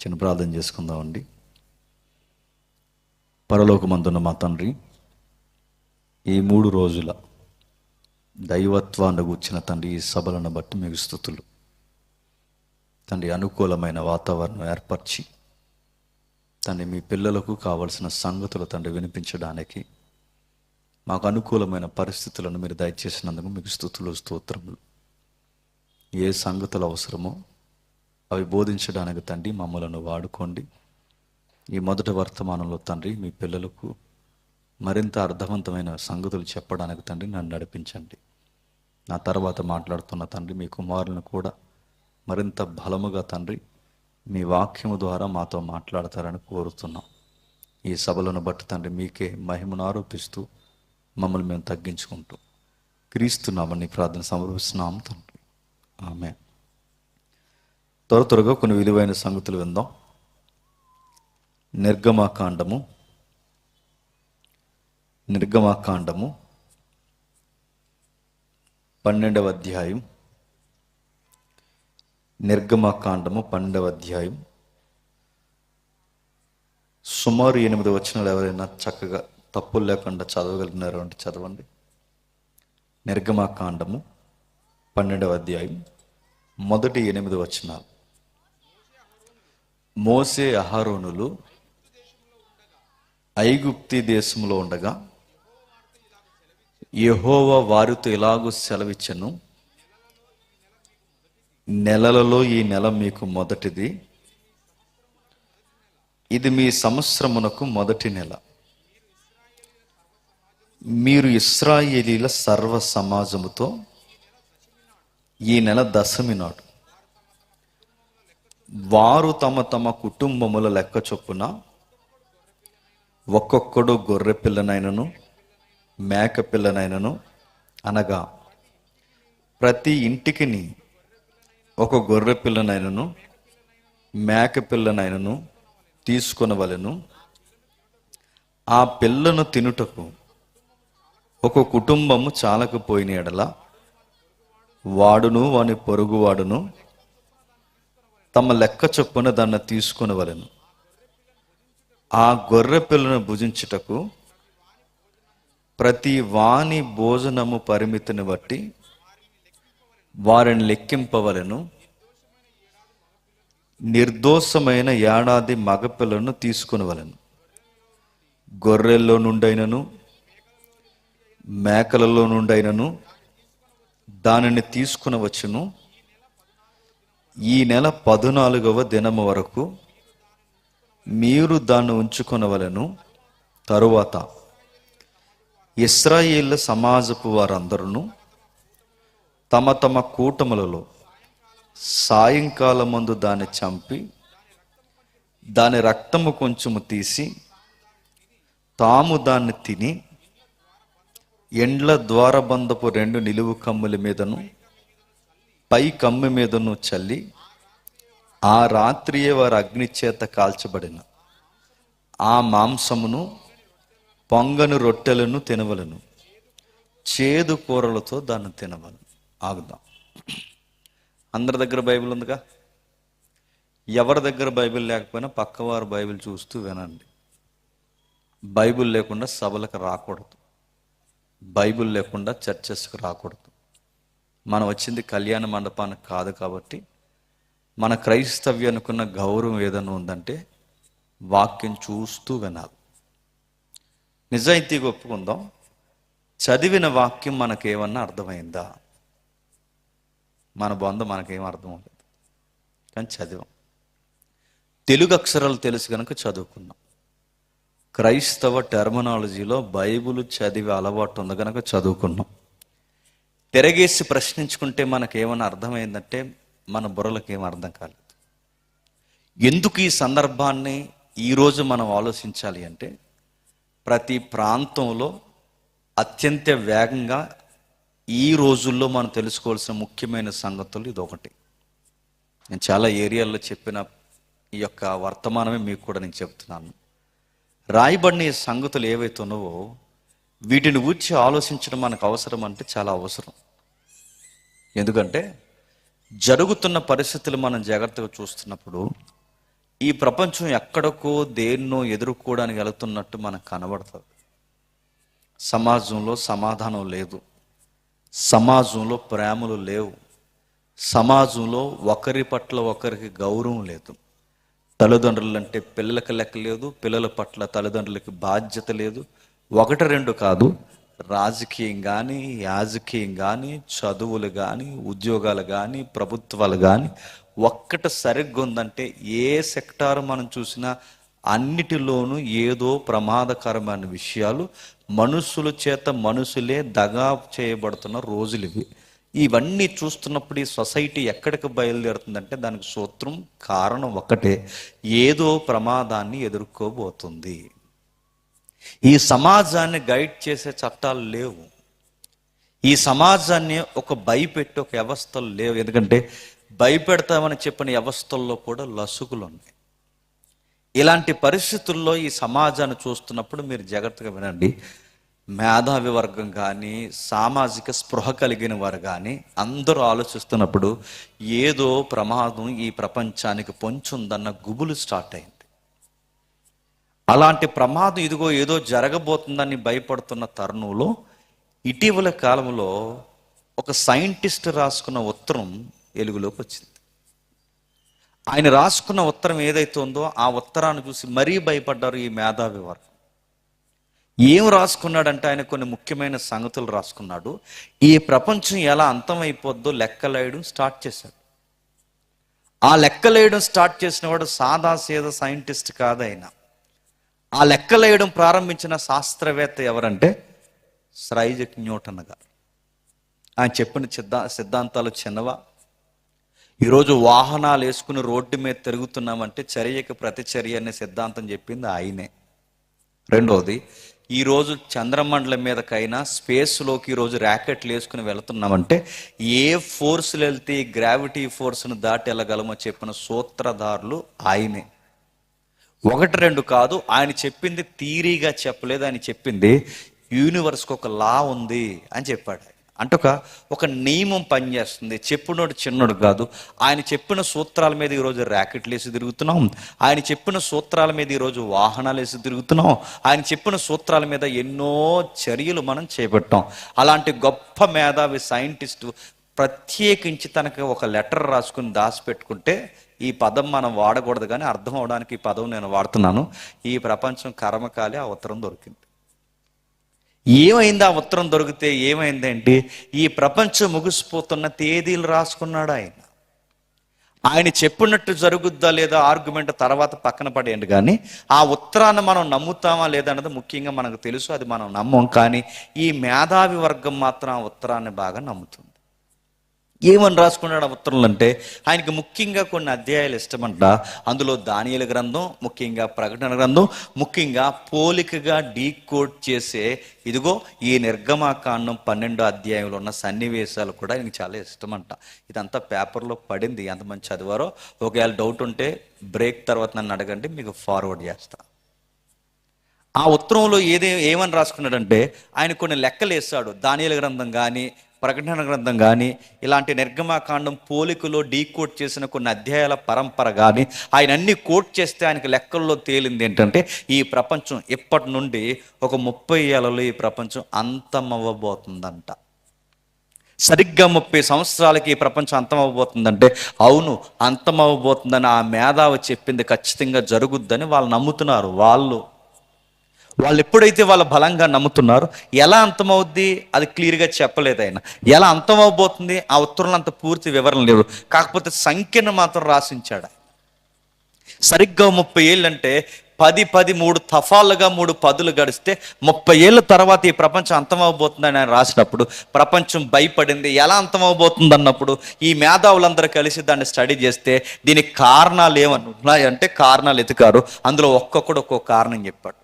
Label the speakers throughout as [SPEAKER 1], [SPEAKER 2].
[SPEAKER 1] చిన్న ప్రార్థన చేసుకుందామండి. పరలోకమందున్న మా తండ్రి, ఈ 3 రోజుల దైవత్వాన్ని కూర్చిన తండ్రి, ఈ సభలను బట్టి మీకు స్తుతులు తండ్రి. అనుకూలమైన వాతావరణం ఏర్పరిచి తండ్రి, మీ పిల్లలకు కావలసిన సంగతులు తండ్రి వినిపించడానికి మాకు అనుకూలమైన పరిస్థితులను మీరు దయచేసినందుకు మీకు స్తుతులు, స్తోత్రములు. ఏ సంగతులు అవసరమో అవి బోధించడానికి తండ్రి మమ్మలను వాడుకోండి. ఈ మొదటి వర్తమానంలో తండ్రి, మీ పిల్లలకు మరింత అర్థవంతమైన సంగతులు చెప్పడానికి తండ్రి నన్ను నడిపించండి. నా తర్వాత మాట్లాడుతున్న తండ్రి, మీ కుమారులను కూడా మరింత బలముగా తండ్రి మీ వాక్యము ద్వారా మాతో మాట్లాడతారని కోరుతున్నాం. ఈ సభలను బట్టి తండ్రి మీకే మహిమను ఆరోపిస్తూ మమ్మల్ని మేము తగ్గించుకుంటూ క్రీస్తున్నామని ప్రార్థన సమర్పిస్తున్నాం తండ్రి. ఆమేన్. త్వరగా కొన్ని విలువైన సంగతులు విందాం. నిర్గమాకాండము 12వ అధ్యాయం. నిర్గమాకాండము 12వ అధ్యాయం సుమారు 8 వచనాలు ఎవరైనా చక్కగా తప్పులు లేకుండా చదవగలిగినారు అంటే చదవండి. నిర్గమాకాండము 12వ అధ్యాయం మొదటి 8 వచనాలు. మోసే అహరోనులు ఐగుప్తి దేశంలో ఉండగా యెహోవా వారితో ఇలాగూ సెలవిచ్చెను, నెలలలో ఈ నెల మీకు మొదటిది, ఇది మీ సంవత్సరమునకు మొదటి నెల. మీరు ఇశ్రాయేలీల సర్వ సమాజముతో ఈ నెల దశమి నాడు వారు తమ తమ కుటుంబముల లెక్క చొప్పున ఒక్కొక్కడు గొర్రె పిల్లనైనను మేక పిల్లనైనను, అనగా ప్రతి ఇంటికి ఒక గొర్రె పిల్లనైనను మేక పిల్లనైనను తీసుకొనవలెను. ఆ పిల్లను తినుటకు ఒక కుటుంబము చాలకపోయిన ఎడల వాడును వాని పొరుగువాడును తమ లెక్క చొప్పున దాన్ని తీసుకొనవలెను. ఆ గొర్రె పిల్లను భుజించుటకు ప్రతి వాని భోజనము పరిమితిని బట్టి వారిని లెక్కింపవలెను. నిర్దోషమైన ఏడాది మగపిల్లను తీసుకొనవలెను. గొర్రెల్లో నుండైనను మేకలలో నుండైనను దానిని తీసుకునవచ్చును. ఈ నెల 14వ దినము వరకు మీరు దాన్ని ఉంచుకొనవలెను. తరువాత ఇశ్రాయేలు సమాజపు వారందరూ తమ తమ కూటములలో సాయంకాలమందు దాన్ని చంపి దాని రక్తము కొంచెము తీసి తాము దాన్ని తిని ఎండ్ల ద్వారబంధపు 2 నిలువు కమ్ముల మీదను పై కమ్మి మీదను చల్లి ఆ రాత్రియే వారు అగ్ని చేత కాల్చబడిన ఆ మాంసమును పొంగని రొట్టెలను తినవలను. చేదు కూరలతో దాన్ని తినవలను. ఆగుదాం. అందరి దగ్గర బైబిల్ ఉందిగా. ఎవరి దగ్గర బైబిల్ లేకపోయినా పక్కవారు బైబిల్ చూస్తూ వినండి. బైబిల్ లేకుండా సభలకు రాకూడదు. బైబిల్ లేకుండా చర్చెస్కి రాకూడదు. మనం వచ్చింది కళ్యాణ మండపానికి కాదు కాబట్టి మన క్రైస్తవ్యానికున్న గౌరవం ఏదైనా ఉందంటే వాక్యం చూస్తూ వినాలి. నిజాయితీగా ఒప్పుకుందాం. చదివిన వాక్యం మనకేమన్నా అర్థమైందా? మన బంధం మనకేం అర్థం అవ్వలేదు, కానీ చదివాం. తెలుగు అక్షరాలు తెలుసు కనుక చదువుకున్నాం. క్రైస్తవ టెర్మినాలజీలో బైబిల్ చదివే అలవాటు ఉంది కనుక చదువుకున్నాం. తిరగేసి ప్రశ్నించుకుంటే మనకేమన్నా అర్థమైందంటే మన బుర్రలకు ఏం అర్థం కాలేదు. ఎందుకు ఈ సందర్భాన్ని ఈరోజు మనం ఆలోచించాలి అంటే, ప్రతి ప్రాంతంలో అత్యంత వేగంగా ఈ రోజుల్లో మనం తెలుసుకోవాల్సిన ముఖ్యమైన సంగతులు ఇదొకటి. నేను చాలా ఏరియాల్లో చెప్పిన ఈ యొక్క వర్తమానమే మీకు కూడా నేను చెప్తున్నాను. రాయబడిన ఈ సంగతులు ఏవైతే ఉన్నావో వీటిని గురించి ఆలోచించడం మనకు అవసరం అంటే చాలా అవసరం. ఎందుకంటే జరుగుతున్న పరిస్థితులు మనం జాగ్రత్తగా చూస్తున్నప్పుడు ఈ ప్రపంచం ఎక్కడికో దేన్నో ఎదుర్కోవడానికి వెళుతున్నట్టు మనకు కనబడుతుంది. సమాజంలో సమాధానం లేదు, సమాజంలో ప్రేమలు లేవు, సమాజంలో ఒకరి పట్ల ఒకరికి గౌరవం లేదు. తల్లిదండ్రులు అంటే పిల్లలకి లెక్క లేదు, పిల్లల పట్ల తల్లిదండ్రులకి బాధ్యత లేదు. ఒకటి రెండు కాదు, రాజకీయం కానీ, యాజకీయం కానీ, చదువులు కానీ, ఉద్యోగాలు కానీ, ప్రభుత్వాలు కానీ ఒక్కటి సరిగ్గా ఉందంటే ఏ సెక్టార్ మనం చూసినా అన్నిటిలోనూ ఏదో ప్రమాదకరమైన విషయాలు, మనుషుల చేత మనుషులే దగా చేయబడుతున్న రోజులు ఇవి. ఇవన్నీ చూస్తున్నప్పుడు ఈ సొసైటీ ఎక్కడికి బయలుదేరుతుందంటే దానికి సూత్రం, కారణం ఒక్కటే: ఏదో ప్రమాదాన్ని ఎదుర్కోబోతుంది. ఈ సమాజాన్ని గైడ్ చేసే చట్టాలు లేవు, ఈ సమాజాన్ని ఒక భయపెట్టి ఒక వ్యవస్థలు లేవు. ఎందుకంటే భయపెడతామని చెప్పిన వ్యవస్థల్లో కూడా లసుగులు ఉన్నాయి. ఇలాంటి పరిస్థితుల్లో ఈ సమాజాన్ని చూస్తున్నప్పుడు మీరు జాగ్రత్తగా వినండి. మేధావి వర్గం కానీ, సామాజిక స్పృహ కలిగిన వారు కానీ అందరూ ఆలోచిస్తున్నప్పుడు ఏదో ప్రమాదం ఈ ప్రపంచానికి పొంచుందన్న గుబులు స్టార్ట్ అయింది. అలాంటి ప్రమాదం ఇదిగో ఏదో జరగబోతుందని భయపడుతున్న తరుణంలో ఇటీవల కాలంలో ఒక సైంటిస్ట్ రాసుకున్న ఉత్తరం వెలుగులోకి వచ్చింది. ఆయన రాసుకున్న ఉత్తరం ఏదైతే ఉందో ఆ ఉత్తరాన్ని చూసి మరీ భయపడ్డారు ఈ మేధావి వర్గం. ఏం రాసుకున్నాడంటే ఆయన కొన్ని ముఖ్యమైన సంగతులు రాసుకున్నాడు. ఈ ప్రపంచం ఎలా అంతమైపోద్దో లెక్కలేయడం స్టార్ట్ చేశాడు. ఆ లెక్కలేయడం స్టార్ట్ చేసిన వాడు సాదా సీదా సైంటిస్ట్ కాదు ఆయన. ఆ లెక్కలేయడం ప్రారంభించిన శాస్త్రవేత్త ఎవరంటే సర్ ఐజాక్ న్యూటన్ గారు. ఆయన చెప్పిన సిద్ధాంతాలు చిన్నవా? ఈరోజు వాహనాలు వేసుకుని రోడ్డు మీద తిరుగుతున్నామంటే చర్యకి ప్రతిచర్య అనే సిద్ధాంతం చెప్పింది ఆయనే. రెండవది, ఈరోజు చంద్రమండలం మీదకైనా స్పేస్లోకి ఈరోజు ర్యాకెట్లు వేసుకుని వెళుతున్నామంటే ఏ ఫోర్స్లు వెళ్తే గ్రావిటీ ఫోర్స్ను దాటి వెళ్ళగలమో చెప్పిన సూత్రధారులు ఆయనే. ఒకటి రెండు కాదు, ఆయన చెప్పింది థియరీగా చెప్పలేదు, ఆయన చెప్పింది యూనివర్స్కి ఒక లా ఉంది అని చెప్పాడు. అంటే ఒక నియమం పనిచేస్తుంది. చెప్పునోడు చిన్నోడు కాదు. ఆయన చెప్పిన సూత్రాల మీద ఈరోజు ర్యాకెట్లు వేసి తిరుగుతున్నాం, ఆయన చెప్పిన సూత్రాల మీద ఈరోజు వాహనాలు వేసి తిరుగుతున్నాం, ఆయన చెప్పిన సూత్రాల మీద ఎన్నో చర్యలు మనం చేపట్టాం. అలాంటి గొప్ప మేధావి సైంటిస్టు ప్రత్యేకించి తనకి ఒక లెటర్ రాసుకుని దాచిపెట్టుకుంటే, ఈ పదం మనం వాడకూడదు కానీ అర్థం అవడానికి ఈ పదం నేను వాడుతున్నాను. ఈ ప్రపంచం కర్మకాలి ఆ ఉత్తరం దొరికింది. ఏమైంది? ఆ ఉత్తరం దొరికితే ఏమైందేంటి? ఈ ప్రపంచం ముగిసిపోతున్న తేదీలు రాసుకున్నాడు ఆయన. ఆయన చెప్పినట్టు జరుగుద్దా లేదా ఆర్గ్యుమెంట్ తర్వాత పక్కన పడేయండి, కానీ ఆ ఉత్తరాన్ని మనం నమ్ముతామా లేదా అన్నది ముఖ్యంగా మనకు తెలుసు. అది మనం నమ్మం. కానీ ఈ మేధావి వర్గం మాత్రం ఆ ఉత్తరాన్ని బాగా నమ్ముతుంది. ఏమని రాసుకున్నాడు ఆ ఉత్తరంలో అంటే, ఆయనకి ముఖ్యంగా కొన్ని అధ్యాయాలు ఇష్టమంట. అందులో దానియేలు గ్రంథం, ముఖ్యంగా ప్రకటన గ్రంథం, ముఖ్యంగా పోలికగా డీకోడ్ చేసే ఇదిగో ఈ నిర్గమాకాండం 12వ అధ్యాయంలో ఉన్న సన్నివేశాలు కూడా ఆయనకి చాలా ఇష్టమంట. ఇదంతా పేపర్లో పడింది, ఎంతమంది చదివారో. ఒకవేళ డౌట్ ఉంటే బ్రేక్ తర్వాత నన్ను అడగండి, మీకు ఫార్వర్డ్ చేస్తా. ఆ ఉత్తరంలో ఏమని రాసుకున్నాడంటే, ఆయన కొన్ని లెక్కలు వేస్తాడు. దానియేలు గ్రంథం కానీ, ప్రకటన గ్రంథం కానీ, ఇలాంటి నిర్గమాకాండం పోలికలో డీకోడ్ చేసిన కొన్ని అధ్యాయాల పరంపర కానీ ఆయన అన్ని కోట్ చేస్తే ఆయనకి లెక్కల్లో తేలింది ఏంటంటే, ఈ ప్రపంచం ఇప్పటి నుండి ఒక 30 ఏళ్లలో ఈ ప్రపంచం అంతమవ్వబోతుందంట. సరిగ్గా 30 సంవత్సరాలకి ఈ ప్రపంచం అంతమవ్వబోతుందంటే, అవును అంతమవ్వబోతుందని ఆ మేధావి చెప్పింది ఖచ్చితంగా జరుగుద్దని వాళ్ళు నమ్ముతున్నారు. వాళ్ళు ఎప్పుడైతే వాళ్ళు బలంగా నమ్ముతున్నారు, ఎలా అంతమవుద్ది అది క్లియర్గా చెప్పలేదు ఆయన. ఎలా అంతమవబోతుంది ఆ ఉత్తరంలో అంత పూర్తి వివరణ లేవు, కాకపోతే సంఖ్యను మాత్రం రాసించాడు. సరిగ్గా 30 ఏళ్ళు అంటే 10 3 తఫాలుగా 3 పదులు గడిస్తే 30 ఏళ్ళ తర్వాత ఈ ప్రపంచం అంతమవబోతుందని ఆయన రాసినప్పుడు ప్రపంచం భయపడింది. ఎలా అంతమవబోతుంది అన్నప్పుడు ఈ మేధావులందరూ కలిసి దాన్ని స్టడీ చేస్తే దీనికి కారణాలు ఏమన్నా ఉన్నాయంటే కారణాలు ఎతికారు. అందులో ఒక్కొక్కడు ఒక్కొక్క కారణం చెప్పాడు.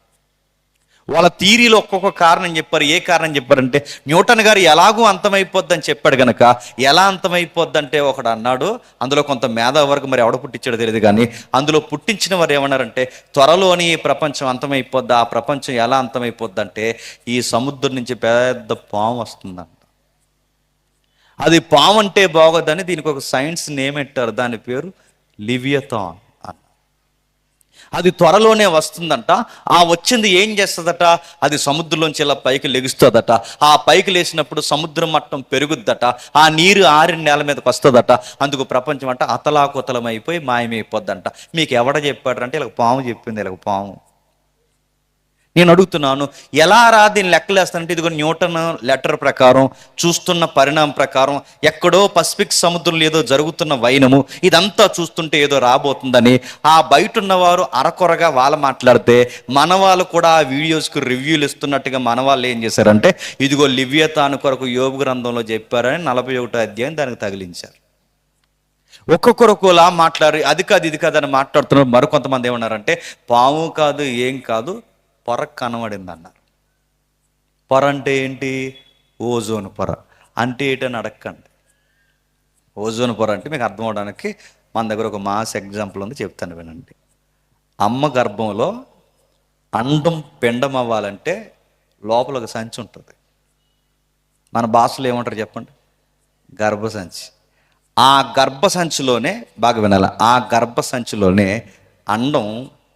[SPEAKER 1] వాళ్ళ థియరీలో ఒక్కొక్క కారణం చెప్పారు. ఏ కారణం చెప్పారంటే, న్యూటన్ గారు ఎలాగూ అంతమైపోద్దని చెప్పాడు గనక, ఎలా అంతమైపోద్దంటే ఒకడు అన్నాడు, అందులో కొంత మేధా వరకు మరి ఎవడ పుట్టించాడో తెలియదు కానీ అందులో పుట్టించిన వారు ఏమన్నారంటే, త్వరలోని ఈ ప్రపంచం అంతమైపోద్ది. ఆ ప్రపంచం ఎలా అంతమైపోద్దంటే ఈ సముద్రం నుంచి పెద్ద పాము వస్తుందంట. అది పాము అంటే బాగోదని దీనికి ఒక సైన్స్ నేమ్ పెట్టారు. దాని పేరు లివియథాన్ అన్న. అది త్వరలోనే వస్తుందంట. ఆ వచ్చింది ఏం చేస్తుందట, అది సముద్రంలోంచి ఇలా పైకి లెగుస్తుందట. ఆ పైకి లేచినప్పుడు సముద్రం మట్టం పెరుగుద్దట, ఆ నీరు ఆరిన నేల మీదకి వస్తుందట. అందుకు ప్రపంచం అంట అతలాకుతలం అయిపోయి మాయమైపోద్దంట. మీకు ఎవడ చెప్పాడంటే ఇలా పాము చెప్పింది, ఇలా పాము. నేను అడుగుతున్నాను, ఎలా రా దీన్ని లెక్కలేస్తానంటే, ఇదిగో న్యూటన్ లెటర్ ప్రకారం, చూస్తున్న పరిణామం ప్రకారం, ఎక్కడో పసిఫిక్ సముద్రంలో ఏదో జరుగుతున్న వైనము, ఇదంతా చూస్తుంటే ఏదో రాబోతుందని ఆ బయట ఉన్నవారు అరకొరగా వాళ్ళు మాట్లాడితే, మన వాళ్ళు కూడా ఆ వీడియోస్కి రివ్యూలు ఇస్తున్నట్టుగా మన వాళ్ళు ఏం చేశారంటే, ఇదిగో లివ్యతాను కొరకు యోబు గ్రంథంలో చెప్పారని 41వ అధ్యాయం దానికి తగిలించారు. ఒక్కొక్కరులా మాట్లాడి అది కాదు ఇది కాదు అని మాట్లాడుతున్నారు. మరికొంతమంది ఏమన్నారంటే, పాము కాదు ఏం కాదు, పొర కనబడింది అన్నారు. పొర అంటే ఏంటి? ఓజోన్ పొర అంటే ఏంటని అడగండి. ఓజోన్ పొర అంటే మీకు అర్థం అవడానికి మన దగ్గర ఒక మాస్ ఎగ్జాంపుల్ ఉంది, చెప్తాను వినండి. అమ్మ గర్భంలో అండం పిండం అవ్వాలంటే లోపల ఒక సంచి ఉంటుంది. మన భాషలో ఏమంటారు చెప్పండి? గర్భసంచి. ఆ గర్భసంచిలోనే, బాగా వినాల, ఆ గర్భసంచిలోనే అండం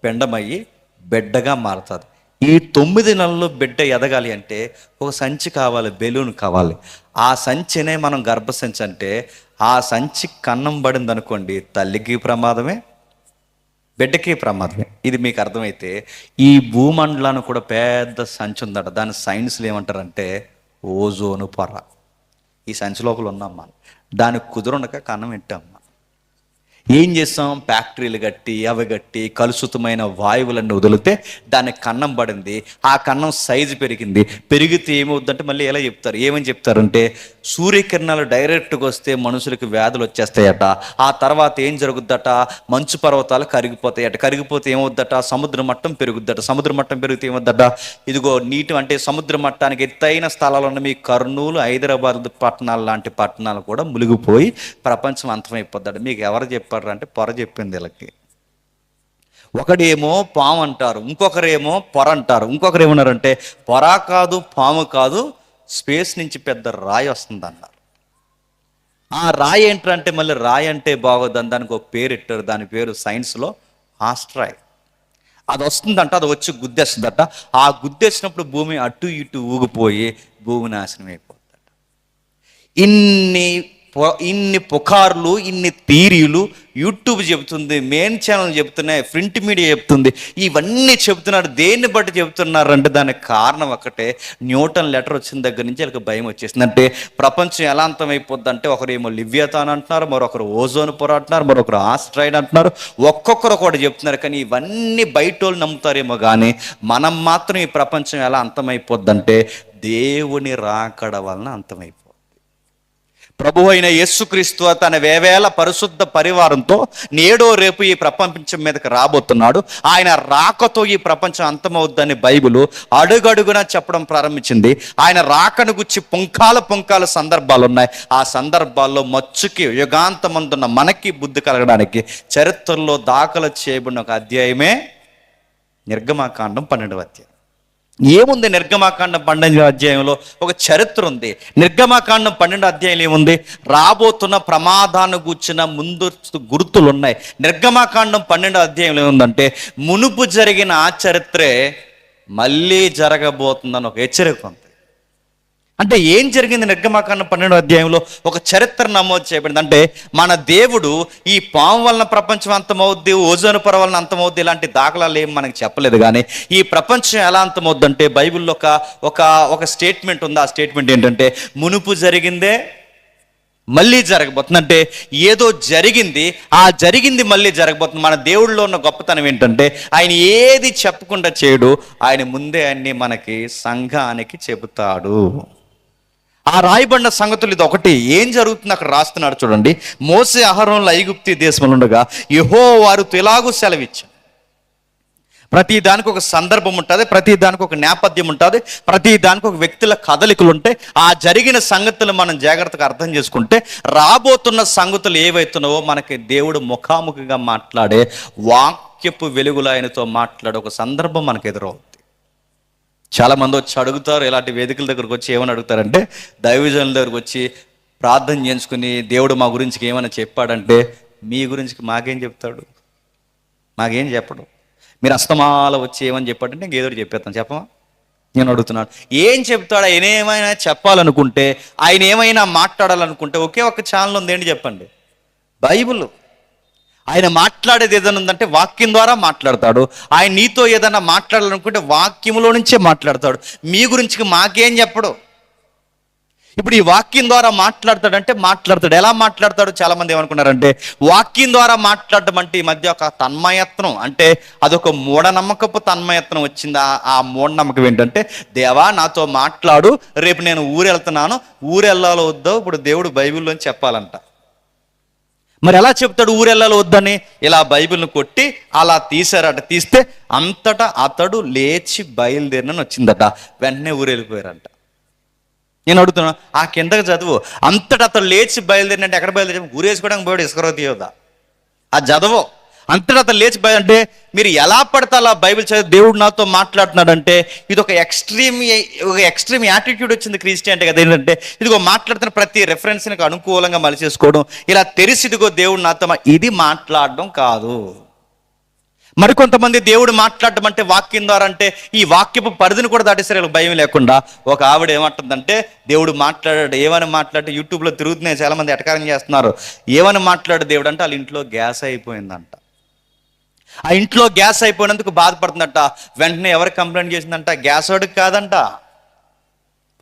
[SPEAKER 1] పిండమయ్యి బిడ్డగా మారుతుంది. ఈ 9 నెలల్లో బిడ్డ ఎదగాలి అంటే ఒక సంచి కావాలి, బెలూన్ కావాలి. ఆ సంచినే మనం గర్భసంచి అంటే, ఆ సంచి కన్నం పడింది అనుకోండి, తల్లికి ప్రమాదమే, బిడ్డకి ప్రమాదమే. ఇది మీకు అర్థమైతే, ఈ భూమండలాన్ని కూడా పెద్ద సంచి ఉందట. దాని సైన్స్లో ఏమంటారంటే ఓజోను పొర. ఈ సంచి లోపల ఉన్నాం మనం. దానికి కుదురుండక కన్నం పెట్టాం. ఏం చేస్తాం? ఫ్యాక్టరీలు కట్టి అవి కట్టి కలుషితమైన వాయువులన్నీ వదిలితే దానికి కన్నం పడింది. ఆ కన్నం సైజు పెరిగింది. పెరిగితే ఏమవుద్దంటే మళ్ళీ ఎలా చెప్తారు, ఏమని చెప్తారంటే, సూర్యకిరణాలు డైరెక్ట్గా వస్తే మనుషులకు వ్యాధులు వచ్చేస్తాయట. ఆ తర్వాత ఏం జరుగుద్దట, మంచు పర్వతాలు కరిగిపోతాయట. కరిగిపోతే ఏమవుద్దట, సముద్ర మట్టం పెరుగుద్దట. సముద్ర మట్టం పెరిగితే ఏమవుద్దట, ఇదిగో నీటి అంటే సముద్ర మట్టానికి ఎత్తైన స్థలాలు ఉన్న మీ కర్నూలు, హైదరాబాద్ పట్టణాలు లాంటి పట్టణాలు కూడా మునిగిపోయి ప్రపంచం అంతమైపోద్దట. మీకు ఎవరు చెప్పారు అంటే పొర చెప్పింది వీళ్ళకి. ఒకడేమో పాము అంటారు, ఇంకొకరేమో పొర అంటారు. ఇంకొకరు ఏమన్నారంటే పొర కాదు పాము కాదు, స్పేస్ నుంచి పెద్ద రాయి వస్తుంది అన్నారు. ఆ రాయి ఏంటంటే, మళ్ళీ రాయి అంటే బాగోదని దానికి ఒక పేరు ఇట్టారు. దాని పేరు సైన్స్లో ఆస్ట్రాయిడ్. అది వస్తుందంట, అది వచ్చి గుద్దేస్తుందట. ఆ గుద్దేసినప్పుడు భూమి అటు ఇటు ఊగిపోయి భూమి నాశనం అయిపోతుందట. ఇన్ని పుకార్లు, ఇన్ని థీరీలు యూట్యూబ్ చెబుతుంది, మెయిన్ ఛానల్ చెబుతున్నాయి, ప్రింట్ మీడియా చెప్తుంది. ఇవన్నీ చెబుతున్నారు. దేన్ని బట్టి చెబుతున్నారంటే దానికి కారణం ఒకటే, న్యూటన్ లెటర్ వచ్చిన దగ్గర నుంచి వాళ్ళకి భయం వచ్చేసింది. అంటే ప్రపంచం ఎలా అంతమైపోద్ది అంటే, ఒకరేమో లివ్యతాన్ అంటున్నారు, మరొకరు ఓజోన్ పొర అంటున్నారు, మరొకరు ఆస్ట్రాయిడ్ అంటున్నారు. ఒక్కొక్కరు కూడా చెప్తున్నారు. కానీ ఇవన్నీ బయట వాళ్ళు నమ్ముతారేమో కానీ మనం మాత్రం ఈ ప్రపంచం ఎలా అంతమైపోద్దంటే దేవుని రాకడ వలన అంతమైపోద్ది. ప్రభువు అయిన యేసుక్రీస్తు తన వేవేల పరిశుద్ధ పరివారంతో నేడో రేపు ఈ ప్రపంచం మీదకి రాబోతున్నాడు. ఆయన రాకతో ఈ ప్రపంచం అంతమవుద్దని బైబిల్ అడుగడుగునా చెప్పడం ప్రారంభించింది. ఆయన రాకను గుచ్చి పుంకాల సందర్భాలు ఉన్నాయి. ఆ సందర్భాల్లో మచ్చుకి యుగాంతమందున్న మనకి బుద్ధి కలగడానికి చరిత్రలో దాఖలు చేయబడిన ఒక అధ్యాయమే నిర్గమాకాండం 12వ అధ్యాయం. ఏముంది నిర్గమాకాండం 12వ అధ్యాయంలో? ఒక చరిత్ర ఉంది. నిర్గమాకాండం 12వ అధ్యాయంలో ఏముంది? రాబోతున్న ప్రమాదాన్ని గూర్చిన ముందు గుర్తులు ఉన్నాయి. నిర్గమాకాండం 12వ అధ్యాయంలో ఏముందంటే, మునుపు జరిగిన ఆ చరిత్రే మళ్ళీ జరగబోతుందని ఒక హెచ్చరిక ఉంది. అంటే ఏం జరిగింది? నిర్గమాకాండం 12వ అధ్యాయంలో ఒక చరిత్ర నమోదు చేయబడింది. అంటే మన దేవుడు ఈ పాము వలన ప్రపంచం అంతమవుద్ది, ఓజోన్ పొర వలన అంతమవుద్ది, ఇలాంటి దాఖలాలు ఏం మనకి చెప్పలేదు. కానీ ఈ ప్రపంచం ఎలా అంతమవుద్ది అంటే బైబిల్లో ఒక స్టేట్మెంట్ ఉంది. ఆ స్టేట్మెంట్ ఏంటంటే, మునుపు జరిగిందే మళ్ళీ జరగబోతుంది. అంటే ఏదో జరిగింది, ఆ జరిగింది మళ్ళీ జరగబోతుంది. మన దేవుడిలో ఉన్న గొప్పతనం ఏంటంటే, ఆయన ఏది చెప్పకుండా చేయడు. ఆయన ముందే అన్ని మనకి సంఘానికి చెబుతాడు. ఆ రాయబడిన సంగతులు ఇది ఒకటి. ఏం జరుగుతుంది అక్కడ రాస్తున్నాడు చూడండి. మోసే అహరోనులు ఐగుప్తు దేశంలో ఉండగా యెహోవా వారితో ఇలాగూ సెలవిచ్చాడు. ప్రతి దానికి ఒక సందర్భం ఉంటుంది, ప్రతి దానికి ఒక నేపథ్యం ఉంటుంది, ప్రతి దానికి ఒక వ్యక్తుల కదలికలు ఉంటాయి. ఆ జరిగిన సంగతులు మనం జాగ్రత్తగా అర్థం చేసుకుంటే రాబోతున్న సంగతులు ఏవైతున్నావో మనకి దేవుడు ముఖాముఖిగా మాట్లాడే వాక్యపు వెలుగులో ఆయనతో మాట్లాడే ఒక సందర్భం మనకు ఎదురవుతుంది. చాలామంది వచ్చి అడుగుతారు, ఇలాంటి వేదికల దగ్గరకు వచ్చి ఏమని అడుగుతారంటే, దైవజనుల దగ్గరకు వచ్చి ప్రార్థన చేసుకుని దేవుడు మా గురించి ఏమైనా చెప్పాడంటే, మీ గురించి మాకేం చెప్తాడు? మాకేం చెప్పడు. మీరు అస్తమాల వచ్చి ఏమని చెప్పాడంటే నేను ఏదో చెప్పేస్తాను, చెప్పమా? నేను అడుగుతున్నాను, ఏం చెప్తాడు ఆయన? ఏమైనా చెప్పాలనుకుంటే, ఆయన ఏమైనా మాట్లాడాలనుకుంటే ఒకే ఒక ఛానల్ ఉంది, ఏంటి చెప్పండి? బైబిల్. ఆయన మాట్లాడేది ఏదైనా ఉందంటే వాక్యం ద్వారా మాట్లాడతాడు. ఆయన నీతో ఏదైనా మాట్లాడాలనుకుంటే వాక్యంలో నుంచే మాట్లాడతాడు. మీ గురించి మాకేం చెప్పడు. ఇప్పుడు ఈ వాక్యం ద్వారా మాట్లాడతాడంటే మాట్లాడతాడు. ఎలా మాట్లాడతాడు? చాలా మంది ఏమనుకున్నారంటే వాక్యం ద్వారా మాట్లాడడం అంటే ఈ మధ్య ఒక తన్మయత్నం, అంటే అదొక మూఢనమ్మకపు తన్మయత్నం వచ్చింది. ఆ మూఢనమ్మకం ఏంటంటే, దేవా నాతో మాట్లాడు, రేపు నేను ఊరు వెళ్తున్నాను, ఊరు వెళ్ళాలో వద్దో ఇప్పుడు దేవుడు బైబిల్లో చెప్పాలంట. మరి ఎలా చెప్తాడు ఊరు వెళ్ళాలో వద్దని? ఇలా బైబిల్ని కొట్టి అలా తీశారట. తీస్తే అంతటా అతడు లేచి బయలుదేరినని వచ్చిందట. వెంటనే ఊరు వెళ్ళిపోయారంట. నేను అడుగుతున్నా, ఆ కిందకి చదువు. అంతటా అతడు లేచి బయలుదేరినంటే ఎక్కడ బయలుదేరి? ఊరేసుకోవడానికి పోయాడు, ఇసుకరో తీయదా? ఆ చదవు. అంతటా అతను లేచి అంటే మీరు ఎలా పడితే అలా బైబిల్ చదివి దేవుడు నాతో మాట్లాడుతున్నాడంటే ఇది ఒక ఎక్స్ట్రీమ్ యాటిట్యూడ్ వచ్చింది క్రిస్టియానిటీ కదా. ఏంటంటే ఇదిగో మాట్లాడుతున్న ప్రతి రెఫరెన్స్కి అనుకూలంగా మలిచేసుకోవడం, ఇలా తెలిసి ఇదిగో దేవుడు నాతో ఇది మాట్లాడడం కాదు. మరికొంతమంది దేవుడు మాట్లాడడం అంటే వాక్యం ద్వారా, అంటే ఈ వాక్యపు పరిధిని కూడా దాటేసారు భయం లేకుండా. ఒక ఆవిడ ఏమంటుందంటే దేవుడు మాట్లాడాడు, ఏమని మాట్లాడితే యూట్యూబ్లో తిరుగుతున్నాయి, చాలా మంది ఎటకారం చేస్తున్నారు. ఏమని మాట్లాడు దేవుడు అంటే వాళ్ళ ఇంట్లో గ్యాస్ అయిపోయిందంట. ఆ ఇంట్లో గ్యాస్ అయిపోయినందుకు బాధపడుతుందట. వెంటనే ఎవరు కంప్లైంట్ చేసిందంట? గ్యాస్ వాడికి కాదంట,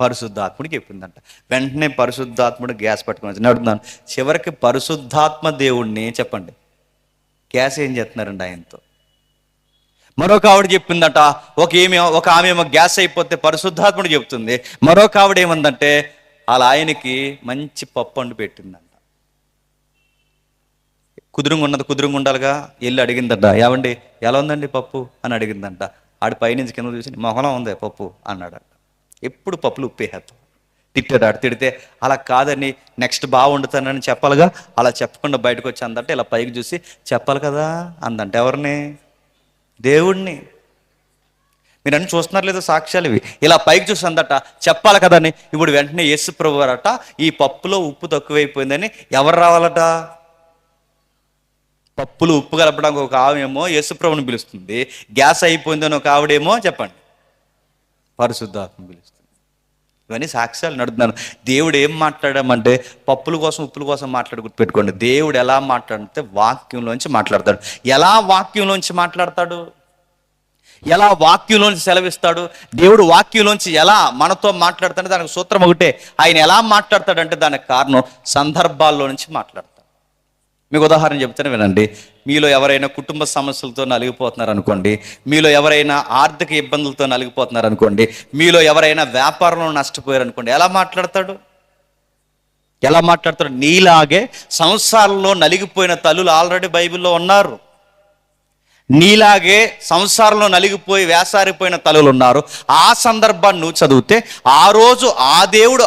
[SPEAKER 1] పరిశుద్ధాత్ముడికి చెప్పిందంట. వెంటనే పరిశుద్ధాత్ముడు గ్యాస్ పట్టుకుని నేను అడుగుతున్నాను, చివరికి పరిశుద్ధాత్మ దేవుడిని చెప్పండి గ్యాస్ ఏం చేస్తున్నారండి ఆయనతో? మరొక ఆవిడ చెప్పిందట, ఒక ఆమె ఏమో గ్యాస్ అయిపోతే పరిశుద్ధాత్ముడు చెప్తుంది. మరొక ఆవిడ ఏమందంటే వాళ్ళ ఆయనకి మంచి పప్పు వండి పెట్టిందంట. కుదురుగా ఉండాలిగా, వెళ్ళి అడిగిందంట, ఏమండి ఎలా ఉందండి పప్పు అని అడిగిందంట. ఆడి పైనుంచి కింద చూసి మొహలా ఉంది పప్పు అన్నాడట. ఎప్పుడు పప్పులు ఉప్పేసేస్తాం. తిట్టాడు. తిడితే అలా కాదని నెక్స్ట్ బాగా వండుతానని చెప్పాలిగా, అలా చెప్పకుండా బయటకు వచ్చి అందంటే ఇలా పైకి చూసి చెప్పాలి కదా అందంట. ఎవరిని? దేవుణ్ణి. మీరు అన్ని చూస్తున్నారు లేదో సాక్ష్యాలు ఇవి. ఇలా పైకి చూసి అందట చెప్పాలి కదని. ఇప్పుడు వెంటనే యేసు ప్రభు వారట ఈ పప్పులో ఉప్పు తక్కువైపోయిందని ఎవరు రావాలట? పప్పులు ఉప్పు కలపడానికి ఒక ఆవేమో యేసు ప్రభుని పిలుస్తుంది, గ్యాస్ అయిపోయిందని ఒక ఆవిడేమో చెప్పండి పరిశుద్ధాత్మ పిలుస్తుంది. ఇవన్నీ సాక్ష్యాలు నడుతున్నాను. దేవుడు ఏం మాట్లాడామంటే పప్పుల కోసం ఉప్పుల కోసం మాట్లాడి గుర్తుపెట్టుకోండి. దేవుడు ఎలా మాట్లాడితే వాక్యంలోంచి మాట్లాడతాడు. ఎలా వాక్యంలోంచి మాట్లాడతాడు? ఎలా వాక్యంలోంచి సెలవిస్తాడు? దేవుడు వాక్యంలోంచి ఎలా మనతో మాట్లాడతాడు? దానికి సూత్రం ఒకటే. ఆయన ఎలా మాట్లాడతాడంటే దానికి కారణం సందర్భాల్లో నుంచి మాట్లాడతాడు. మీకు ఉదాహరణ చెప్తాను వినండి. మీలో ఎవరైనా కుటుంబ సమస్యలతో నలిగిపోతున్నారు అనుకోండి, మీలో ఎవరైనా ఆర్థిక ఇబ్బందులతో నలిగిపోతున్నారు అనుకోండి, మీలో ఎవరైనా వ్యాపారంలో నష్టపోయారు అనుకోండి, ఎలా మాట్లాడతాడు? నీలాగే సంసారంలో నలిగిపోయిన తల్లులు ఆల్రెడీ బైబిల్లో ఉన్నారు. నీలాగే సంసారంలో నలిగిపోయి వేసారిపోయిన తల్లులు ఉన్నారు. ఆ సందర్భాన్ని నువ్వు చదివితే ఆ రోజు ఆ దేవుడు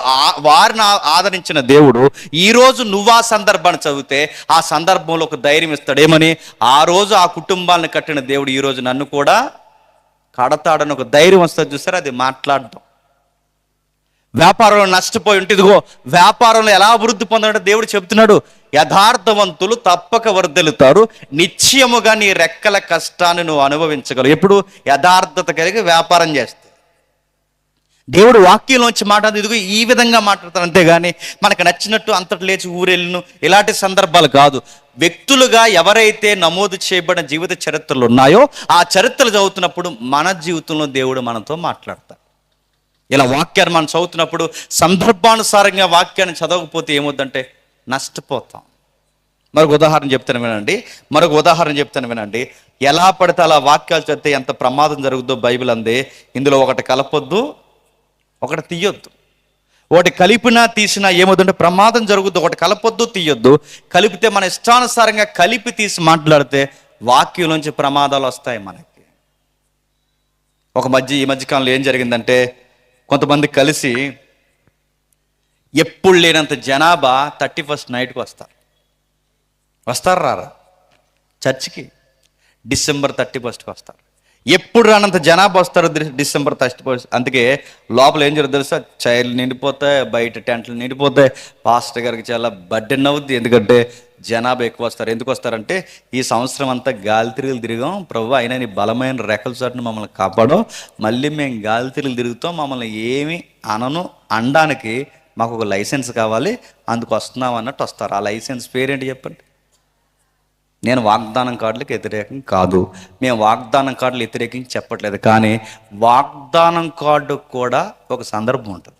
[SPEAKER 1] వారిని ఆదరించిన దేవుడు ఈ రోజు నువ్వు ఆ సందర్భాన్ని చదివితే ఆ సందర్భంలో ఒక ధైర్యం ఇస్తాడు. ఏమని? ఆ రోజు ఆ కుటుంబాలను కట్టిన దేవుడు ఈ రోజు నన్ను కూడా కడతాడని ఒక ధైర్యం వస్తుంది. చూసారా? అది మాట్లాడటం. వ్యాపారంలో నష్టపోయి ఉంటే ఇదిగో వ్యాపారంలో ఎలా అభివృద్ధి పొందాడంటే దేవుడు చెబుతున్నాడు, యథార్థవంతులు తప్పక వర్ధిల్లుతారు, నిశ్చయముగా నీ రెక్కల కష్టాన్ని నువ్వు అనుభవించగలవు. ఎప్పుడు? యథార్థత కలిగి వ్యాపారం చేస్తే. దేవుడు వాక్యంలోంచి మాట్లాడుతూ ఇదిగో ఈ విధంగా మాట్లాడతారు. అంతేగాని మనకు నచ్చినట్టు అంతటి లేచి ఊరెళ్ళను ఇలాంటి సందర్భాలు కాదు. వ్యక్తులుగా ఎవరైతే నమోదు చేయబడిన జీవిత చరిత్రలు ఉన్నాయో ఆ చరిత్రలు చదువుతున్నప్పుడు మన జీవితంలో దేవుడు మనతో మాట్లాడతాడు. ఇలా వాక్యాన్ని మనం చదువుతున్నప్పుడు సందర్భానుసారంగా వాక్యాన్ని చదవకపోతే ఏమవుద్దంటే నష్టపోతాం. మరొక ఉదాహరణ చెప్తాను వినండి. ఎలా పడితే అలా వాక్యాలు చదివితే ఎంత ప్రమాదం జరుగుద్దో బైబిల్ అందే. ఇందులో ఒకటి కలపొద్దు, ఒకటి తీయొద్దు. ఒకటి కలిపినా తీసినా ఏమవుతుందంటే ప్రమాదం జరుగుద్దు. ఒకటి కలపొద్దు, తీయొద్దు. కలిపితే మన ఇష్టానుసారంగా కలిపి తీసి మాట్లాడితే వాక్యంలోంచి ప్రమాదాలు వస్తాయి మనకి. ఈ మధ్యకాలంలో ఏం జరిగిందంటే కొంతమంది కలిసి ఎప్పుడు లేనంత జనాభా 31st నైట్కి వస్తారు రారా చర్చికి. December 31st వస్తారు. ఎప్పుడు రానంత జనాభా వస్తారు డిసెంబర్ 31. అందుకే లోపల ఏం జరుగుతుంది తెలుసా, చైర్లు నిండిపోతాయి, బయట టెంట్లు నిండిపోతాయి. పాస్టర్ గారికి చాలా బర్డెన్ అవుద్ది, ఎందుకంటే జనాభా ఎక్కువ వస్తారు. ఎందుకు వస్తారంటే, ఈ సంవత్సరం అంతా గాలి తిరుగులు తిరిగాం ప్రభు, అయినా నీ బలమైన రెక్కల చాటును మమ్మల్ని కాపాడో, మళ్ళీ మేము గాలి తిరుగులు తిరుగుతాం, మమ్మల్ని ఏమి అనడానికి మాకు ఒక లైసెన్స్ కావాలి, అందుకు వస్తున్నాం అన్నట్టు వస్తారు. ఆ లైసెన్స్ పేరేంటి చెప్పండి? నేను వాగ్దానం కార్డులకు వ్యతిరేకం కాదు, మేము వాగ్దానం కార్డులు వ్యతిరేకించి చెప్పట్లేదు, కానీ వాగ్దానం కార్డు కూడా ఒక సందర్భం ఉంటుంది.